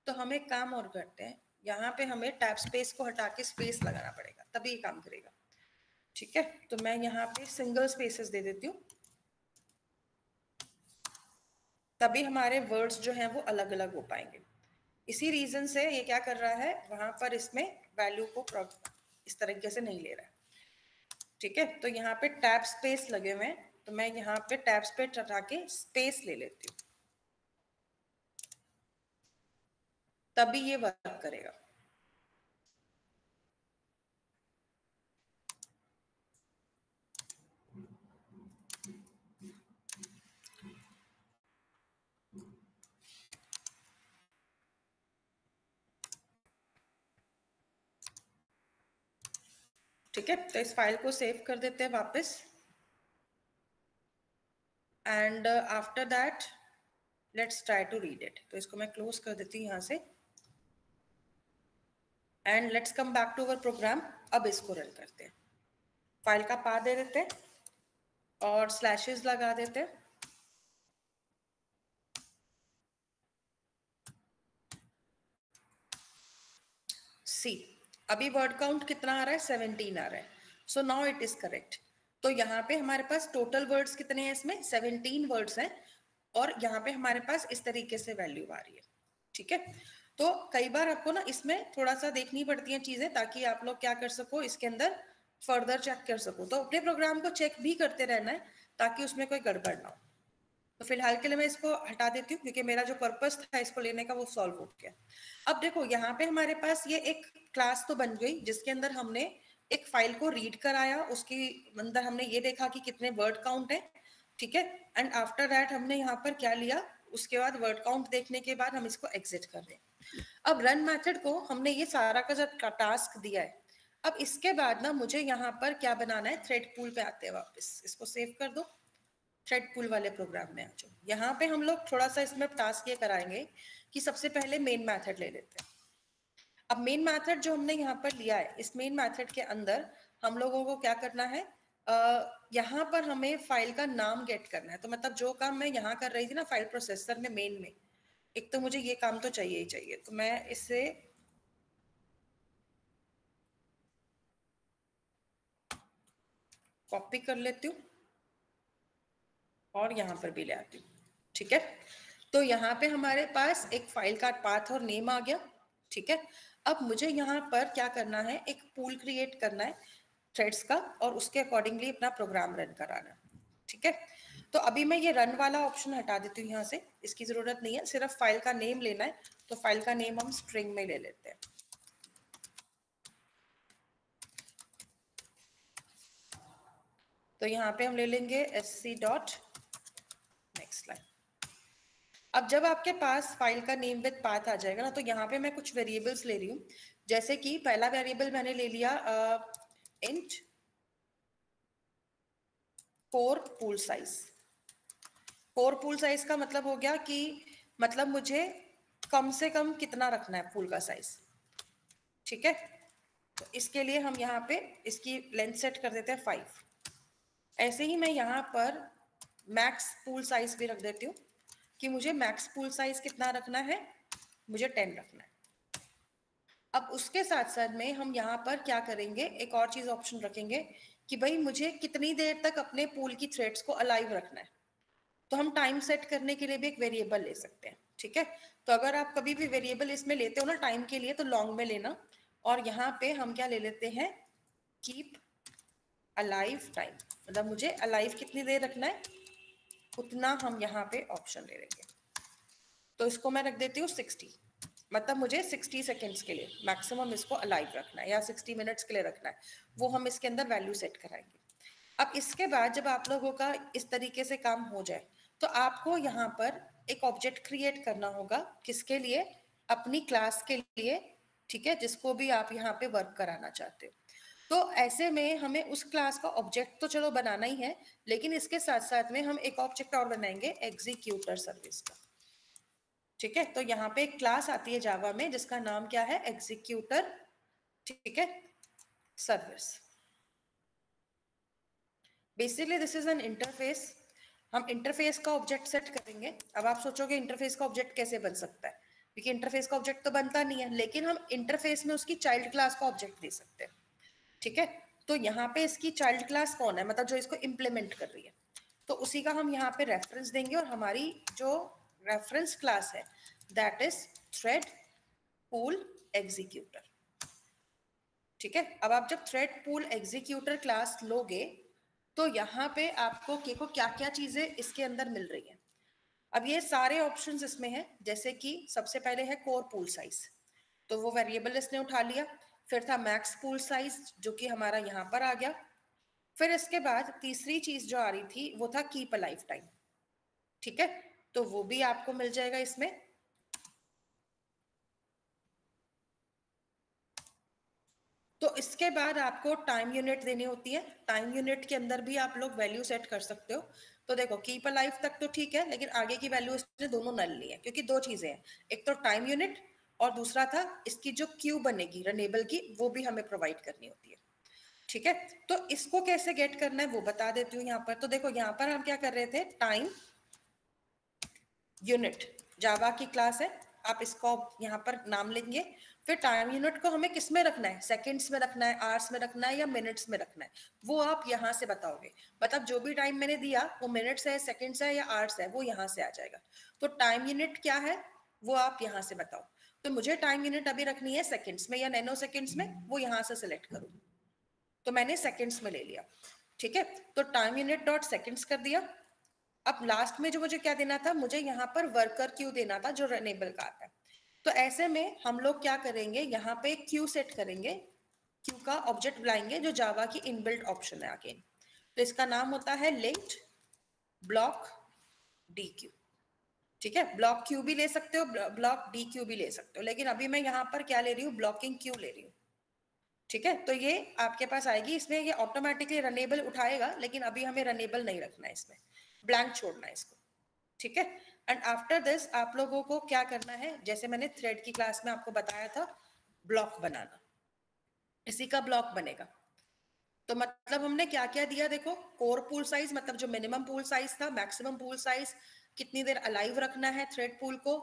तो हम एक काम और करते हैं, यहाँ पे हमें टैब स्पेस को हटा के स्पेस लगाना पड़ेगा तभी ये काम करेगा. ठीक है, तो मैं यहाँ पे सिंगल स्पेसेस दे देती हूँ, तभी हमारे वर्ड्स जो हैं वो अलग अलग हो पाएंगे. इसी रीजन से ये क्या कर रहा है, वहां पर इसमें वैल्यू को इस तरीके से नहीं ले रहा है. ठीक है, तो यहाँ पे टैब स्पेस लगे हुए हैं, तो मैं यहाँ पे टैब स्पेस हटा के स्पेस ले लेती हूँ, तभी ये वर्क करेगा. ठीक है, तो इस फाइल को सेव कर देते हैं वापस. And after that let's try to read it. तो इसको मैं क्लोज कर देती हूँ यहाँ से and let's come back to our program. अब इसको रन करते हैं. फाइल का पाथ दे देते हैं और स्लैशेस लगा देते हैं. सी, अभी वर्ड काउंट कितना आ रहा है, 17 आ रहा है. So now it is correct. तो यहाँ पे हमारे पास टोटल वर्ड्स कितने हैं, इसमें 17 वर्ड्स हैं और यहाँ पे हमारे पास इस तरीके से वैल्यू आ रही है. ठीक है, तो कई बार आपको ना इसमें थोड़ा सा देखनी पड़ती हैं चीजें ताकि आप लोग क्या कर सको, इसके अंदर फर्दर चेक कर सको. तो अपने प्रोग्राम को चेक भी करते रहना है ताकि उसमें कोई गड़बड़ ना हो. तो फिलहाल के लिए मैं इसको हटा देती हूँ क्योंकि मेरा जो पर्पस था इसको लेने का वो सॉल्व हो गया. अब देखो, यहाँ पे हमारे पास ये एक क्लास तो बन गई जिसके अंदर हमने एक फाइल को रीड कराया, उसके अंदर हमने ये देखा कि कितने वर्ड काउंट है. ठीक है, एंड आफ्टर दैट हमने यहाँ पर क्या लिया, उसके बाद वर्ड काउंट देखने के बाद हम इसको एग्जिट कर रहे हैं. अब रन मेथड को हमने ये सारा का जब टास्क दिया है अब इसके बाद ना मुझे यहाँ पर क्या बनाना है, थ्रेड पूल पे आते हैं वापस, इसको सेव कर दो, थ्रेड पूल वाले प्रोग्राम में आ जाओ। यहाँ पे हम लोग थोड़ा सा इसमें टास्क ये कराएंगे कि सबसे पहले मेन मेथड ले लेते हैं। अब मेन मेथड जो हमने यहाँ पर लिया है, इस मेन मेथड के अंदर हम लोगों को क्या करना है, यहाँ पर हमें फाइल का नाम गेट करना है। तो मतलब जो काम मैं यहाँ कर रही थी ना फाइल प्रोसेसर में मेन में, एक तो मुझे ये काम तो चाहिए ही चाहिए, तो मैं इसे कॉपी कर लेती हूँ और यहाँ पर भी ले आती हूँ। ठीक है, तो यहाँ पे हमारे पास एक फाइल का पाथ और नेम आ गया। ठीक है, अब मुझे यहाँ पर क्या करना है, एक पूल क्रिएट करना है थ्रेड्स का और उसके अकॉर्डिंगली अपना प्रोग्राम रन कराना है। ठीक है, तो अभी मैं ये रन वाला ऑप्शन हटा देती हूँ यहाँ से, इसकी जरूरत नहीं है, सिर्फ फाइल का नेम लेना है। तो फाइल का नेम हम स्ट्रिंग में ले लेते हैं। तो यहाँ पे हम ले लेंगे sc डॉट नेक्स्ट लाइन। अब जब आपके पास फाइल का नेम विद पाथ आ जाएगा ना, तो यहाँ पे मैं कुछ वेरिएबल्स ले रही हूँ। जैसे कि पहला वेरिएबल मैंने ले लिया int core pool size. Core pool size का मतलब हो गया कि मतलब मुझे कम से कम कितना रखना है पूल का साइज। ठीक है, तो इसके लिए हम यहाँ पे इसकी लेंथ सेट कर देते हैं 5। ऐसे ही मैं यहाँ पर मैक्स पूल साइज भी रख देती हूँ कि मुझे मैक्स पूल साइज कितना रखना है, मुझे 10 रखना है। अब उसके साथ साथ में हम यहाँ पर क्या करेंगे, एक और चीज ऑप्शन रखेंगे कि भाई मुझे कितनी देर तक अपने पूल की थ्रेड्स को अलाइव रखना है। तो हम टाइम सेट करने के लिए भी एक वेरिएबल ले सकते हैं। ठीक है, तो अगर आप कभी भी वेरिएबल इसमें लेते हो ना टाइम के लिए, तो लॉन्ग में लेना। और यहाँ पे हम क्या ले लेते हैं, कीप अलाइव टाइम, मतलब मुझे अलाइव कितनी देर रखना है उतना हम यहाँ पे ऑप्शन ले लेंगे। तो इसको मैं रख देती हूँ 60, मतलब मुझे 60 सेकेंड्स के लिए मैक्सिमम इसको अलाइव रखना है या 60 मिनट्स के लिए रखना है, वो हम इसके अंदर वैल्यू सेट कराएंगे। अब इसके बाद जब आप लोगों का इस तरीके से काम हो जाए, तो आपको यहाँ पर एक ऑब्जेक्ट क्रिएट करना होगा। किसके लिए, अपनी क्लास के लिए। ठीक है, जिसको भी आप यहाँ पे वर्क कराना चाहते हो। तो ऐसे में हमें उस क्लास का ऑब्जेक्ट तो चलो बनाना ही है, लेकिन इसके साथ साथ में हम एक ऑब्जेक्ट और बनाएंगे एग्जीक्यूटर सर्विस का। ठीक है, तो यहाँ पे एक क्लास आती है जावा में जिसका नाम क्या है, एग्जीक्यूटर। ठीक है, service. Basically this is an interface. हम इंटरफेस का ऑब्जेक्ट सेट करेंगे। अब आप सोचोगे इंटरफेस का ऑब्जेक्ट कैसे बन सकता है, क्योंकि इंटरफेस का ऑब्जेक्ट तो बनता नहीं है, लेकिन हम इंटरफेस में उसकी चाइल्ड क्लास का ऑब्जेक्ट दे सकते हैं। ठीक है, तो यहाँ पे इसकी चाइल्ड क्लास कौन है, मतलब जो इसको इम्प्लीमेंट कर रही है, तो उसी का हम यहाँ पे रेफरेंस देंगे। और हमारी जो रेफरेंस क्लास है that is thread pool executor. ठीक है, अब आप जब थ्रेड पूल एग्जीक्यूटर क्लास लोगे तो यहाँ पे आपको देखो क्या क्या चीजें इसके अंदर मिल रही है। अब ये सारे ऑप्शंस इसमें हैं, जैसे कि सबसे पहले है कोर पूल साइज, तो वो वेरिएबल इसने उठा लिया। फिर था मैक्स पूल साइज जो कि हमारा यहाँ पर आ गया। फिर इसके बाद तीसरी चीज जो आ रही थी वो था कीप अलाइव टाइम। ठीक है, तो वो भी आपको मिल जाएगा इसमें। तो इसके बाद आपको टाइम यूनिट देनी होती है। टाइम यूनिट के अंदर भी आप लोग वैल्यू सेट कर सकते हो। तो देखो कीप अलाइव तक तो ठीक है, लेकिन आगे की वैल्यू इसने दोनों नल ली है, क्योंकि दो चीजें हैं, एक तो टाइम यूनिट और दूसरा था इसकी जो क्यू बनेगी रनेबल की, वो भी हमें प्रोवाइड करनी होती है। ठीक है, तो इसको कैसे गेट करना है वो बता देती हूँ यहाँ पर। तो देखो यहाँ पर हम क्या कर रहे थे, टाइम यूनिट जावा की क्लास है, आप इसको यहाँ पर नाम लेंगे। फिर टाइम यूनिट को हमें किस में रखना है, सेकंड्स में रखना है, आवर्स में रखना है या मिनट्स में रखना है, वो आप यहाँ से बताओगे। मतलब जो भी टाइम मैंने दिया वो मिनट्स है, सेकंड्स है या आवर्स है, वो यहाँ से आ जाएगा। तो टाइम यूनिट क्या है वो आप यहाँ से बताओ। तो मुझे टाइम यूनिट अभी रखनी है सेकंड्स में या नैनो सेकंड्स में, वो यहाँ से सिलेक्ट करूँ, तो मैंने सेकंड्स में ले लिया। ठीक है, तो टाइम यूनिट डॉट सेकंड्स कर दिया। अब लास्ट में जो मुझे क्या देना था, मुझे यहाँ पर वर्कर क्यू देना था जो रनेबल का आता है। तो ऐसे में हम लोग क्या करेंगे, यहाँ पे क्यू सेट करेंगे, क्यू का ऑब्जेक्ट बुलाएंगे जो जावा की इनबिल्ट ऑप्शन है अगेन। तो इसका नाम होता है लिंक्ड ब्लॉक डी क्यू। ठीक है, ब्लॉक क्यू भी ले सकते हो, ब्लॉक डी क्यू भी ले सकते हो, लेकिन अभी मैं यहाँ पर क्या ले रही हूँ, ब्लॉकिंग क्यू ले रही हूँ। ठीक है, तो ये आपके पास आएगी, इसमें ये ऑटोमेटिकली रनेबल उठाएगा, लेकिन अभी हमें रनेबल नहीं रखना है, इसमें ब्लैंक छोड़ना है इसको, ठीक है। एंड आफ्टर दिस आप लोगों को क्या करना है, जैसे मैंने थ्रेड की क्लास में आपको बताया था, ब्लॉक बनाना, इसी का ब्लॉक बनेगा। तो मतलब हमने क्या क्या दिया देखो, कोर पूल साइज मतलब जो मिनिमम पूल साइज था, मैक्सिमम पूल साइज, कितनी देर अलाइव रखना है थ्रेड पूल को,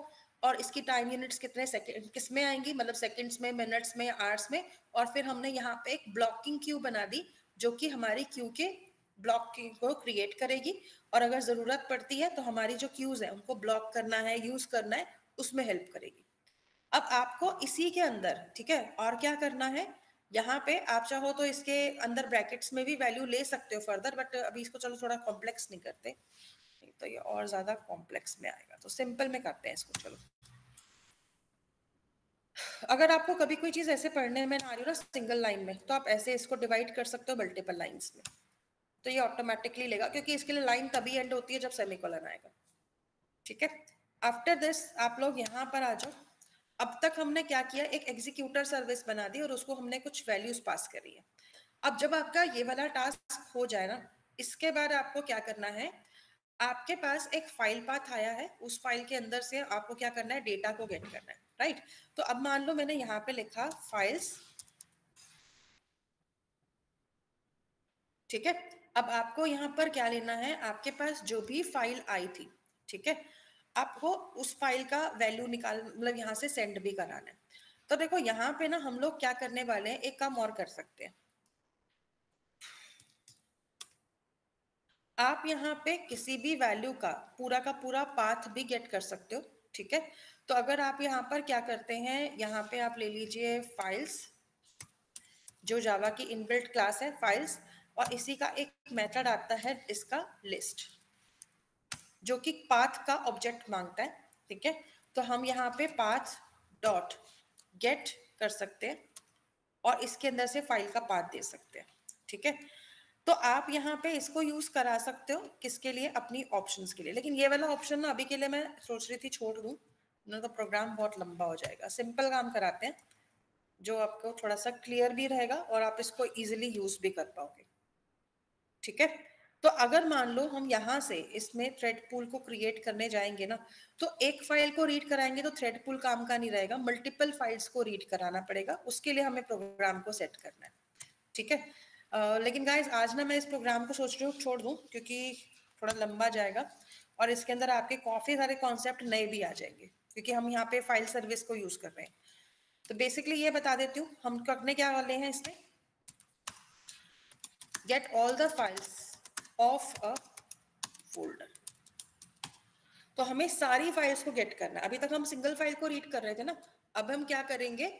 और इसकी टाइम यूनिट्स कितने सेकंड किस में आएंगी, मतलब सेकंड्स में, मिनट्स में, आवर्स में। और फिर हमने यहाँ पे एक ब्लॉकिंग क्यू बना दी जो कि हमारी क्यू के ब्लॉक को क्रिएट करेगी, और अगर जरूरत पड़ती है तो हमारी जो क्यूज है उनको ब्लॉक करना है, यूज करना है, उसमें हेल्प करेगी। अब आपको इसी के अंदर, ठीक है, और क्या करना है, यहाँ पे आप चाहो तो इसके अंदर ब्रैकेट्स में भी वैल्यू ले सकते हो फर्दर, बट अभी इसको चलो थोड़ा कॉम्प्लेक्स नहीं करते, तो ये और ज्यादा कॉम्प्लेक्स में आएगा, तो सिंपल में करते हैं इसको। चलो, अगर आपको कभी कोई चीज ऐसे पढ़ने में ना आ रही हो ना सिंगल लाइन में, तो आप ऐसे इसको डिवाइड कर सकते हो मल्टीपल लाइंस में, तो ये ऑटोमेटिकली लेगा, क्योंकि इसके लिए लाइन तभी एंड होती है जब सेमीकोलन आएगा, ठीक है। आफ्टर दिस आप लोग यहाँ पर आ जाओ। अब तक हमने क्या किया, एक एग्जीक्यूटर सर्विस बना दी और उसको हमने कुछ वैल्यूज पास करी है। अब जब आपका ये वाला टास्क हो जाए ना, इसके बाद आपको क्या करना है, आपके पास एक फाइल पाथ आया है, उस फाइल के अंदर से आपको क्या करना है, डेटा को गेट करना है, राइट। तो अब मान लो मैंने यहाँ पे लिखा फाइल्स, ठीक है। अब आपको यहाँ पर क्या लेना है, आपके पास जो भी फाइल आई थी, ठीक है, आपको उस फाइल का वैल्यू निकाल, मतलब यहाँ से सेंड भी कराना है। तो देखो यहाँ पे ना हम लोग क्या करने वाले हैं, एक काम और कर सकते हैं, आप यहाँ पे किसी भी वैल्यू का पूरा पाथ भी गेट कर सकते हो, ठीक है। तो अगर आप यहाँ पर क्या करते हैं, यहाँ पे आप ले लीजिए फाइल्स, जो जावा की इनबिल्ट क्लास है फाइल्स, और इसी का एक मेथड आता है इसका लिस्ट, जो कि पाथ का ऑब्जेक्ट मांगता है, ठीक है। तो हम यहाँ पे पाथ डॉट गेट कर सकते हैं और इसके अंदर से फाइल का पाथ दे सकते हैं, ठीक है। तो आप यहाँ पे इसको यूज करा सकते हो, किसके लिए, अपनी ऑप्शंस के लिए। लेकिन ये वाला ऑप्शन ना अभी के लिए मैं सोच रही थी छोड़ दूं, ना तो प्रोग्राम बहुत लंबा हो जाएगा। सिंपल काम कराते हैं जो आपको थोड़ा सा क्लियर भी रहेगा और आप इसको इजीली यूज भी कर पाओगे, ठीक है। तो अगर मान लो हम यहाँ से इसमें थ्रेड पूल को क्रिएट करने जाएंगे ना, तो एक फाइल को रीड कराएंगे तो थ्रेड पूल काम का नहीं रहेगा, मल्टीपल फाइल्स को रीड कराना पड़ेगा, उसके लिए हमें प्रोग्राम को सेट करना है, ठीक है। लेकिन गाइस आज ना मैं इस प्रोग्राम को सोच रही हूँ छोड़ दूँ, क्योंकि थोड़ा लंबा जाएगा और इसके अंदर आपके काफी सारे कॉन्सेप्ट नए भी आ जाएंगे, क्योंकि हम यहाँ पे फाइल सर्विस को यूज कर रहे हैं। तो बेसिकली ये बता देती हूँ हम करने क्या वाले हैं इसमें, get all the files of a folder. तो हमें सारी फाइल्स को गेट करना है। अभी तक हम सिंगल फाइल को रीड कर रहे थे ना, अब हम क्या करेंगे,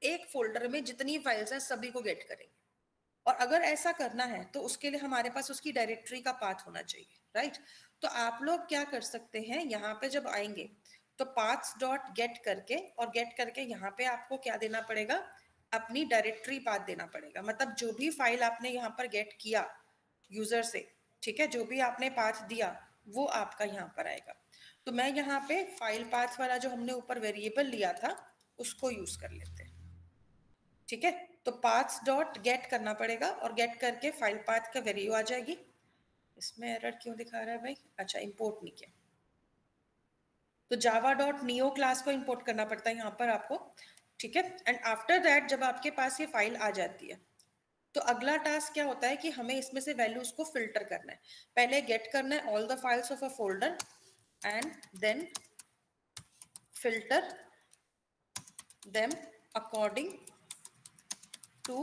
एक फोल्डर में जितनी फाइल्स हैं सभी को गेट करेंगे। और अगर ऐसा करना है तो उसके लिए हमारे पास उसकी डायरेक्टरी का पाथ होना चाहिए, राइट। तो आप लोग क्या कर सकते हैं, यहाँ पे जब आएंगे तो पाथ्स डॉट गेट करके, और गेट करके यहाँ पे आपको क्या देना पड़ेगा, अपनी डायरेक्टरी पाथ देना पड़ेगा। मतलब जो भी फाइल आपने यहाँ पर गेट किया यूजर से, ठीक है, जो भी आपने पाथ दिया वो आपका यहाँ पर आएगा। तो मैं यहाँ पे फाइल पाथ वाला जो हमने ऊपर वेरिएबल लिया था उसको यूज कर लेते हैं, ठीक है। तो पाथ्स डॉट गेट करना पड़ेगा और गेट करके फाइल पाथ का वैल्यू आ जाएगी। इसमें एरर क्यों दिखा रहा है भाई, अच्छा इंपोर्ट नहीं किया, तो जावा डॉट नियो क्लास को इंपोर्ट करना पड़ता है यहाँ पर आपको, ठीक है। एंड आफ्टर दैट जब आपके पास ये फाइल आ जाती है तो अगला टास्क क्या होता है कि हमें इसमें से वैल्यूज को फिल्टर करना है। पहले गेट करना है all the files of a folder and then filter them according to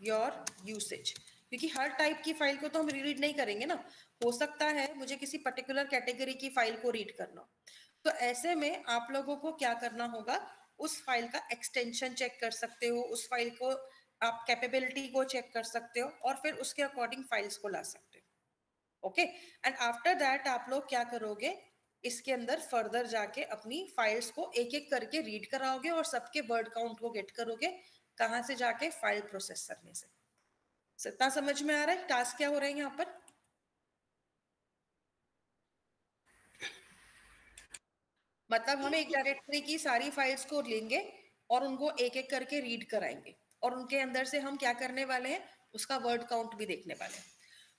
your usage, क्योंकि हर टाइप की फाइल को तो हम रीड नहीं करेंगे ना, हो सकता है मुझे किसी पर्टिकुलर कैटेगरी की फाइल को रीड करना। तो ऐसे में आप लोगों को क्या करना होगा, उस फाइल का एक्सटेंशन चेक कर सकते हो, उस फाइल को आप कैपेबिलिटी को चेक कर सकते हो और फिर उसके अकॉर्डिंग फाइल्स को ला सकते हो, ओके। एंड आफ्टर दैट आप लोग क्या करोगे, इसके अंदर फर्दर जाके अपनी फाइल्स को एक एक करके रीड कराओगे और सबके वर्ड काउंट को गेट करोगे, कहां से जाके, फाइल प्रोसेसर में से। इतना समझ में आ रहा है टास्क क्या हो रहा है यहाँ पर। मतलब हम एक डायरेक्टरी की सारी फाइल्स को लेंगे और उनको एक एक करके रीड कराएंगे, और उनके अंदर से हम क्या करने वाले हैं, उसका वर्ड काउंट भी देखने वाले हैं।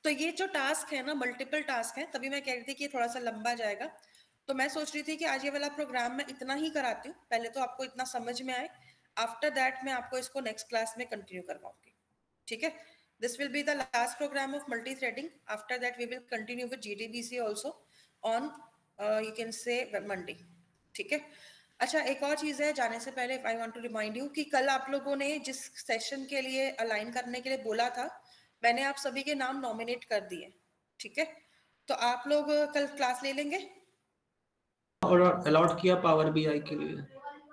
तो ये जो टास्क है ना, मल्टीपल टास्क है, तभी मैं कह रही थी कि थोड़ा सा लंबा जाएगा। तो मैं सोच रही थी कि आज ये वाला प्रोग्राम मैं इतना ही कराती हूँ, पहले तो आपको इतना समझ में आए, आफ्टर दैट मैं आपको इसको नेक्स्ट क्लास में कंटिन्यू करवाऊंगी, ठीक है। This will be the last program of multi-threading. After that, we will continue with GDBC also on, you can say Monday. ठीक है। अच्छा, एक और चीज है जाने से पहले, I want to remind you कि कल आप लोगों ने जिस सेशन के लिए अलाइन करने के लिए बोला था, मैंने आप सभी के नाम नॉमिनेट कर दिए, ठीक है। तो आप लोग कल क्लास ले लेंगे, और अलॉट किया पावर बीआई के लिए।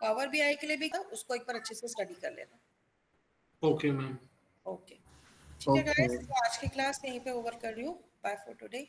पावर बीआई के लिए भी था, उसको एक बार अच्छे से स्टडी कर लेना। Okay ma'am. ओके, ठीक है गाइस, तो आज की क्लास यहीं पे ओवर कर रही हूँ। Bye for today.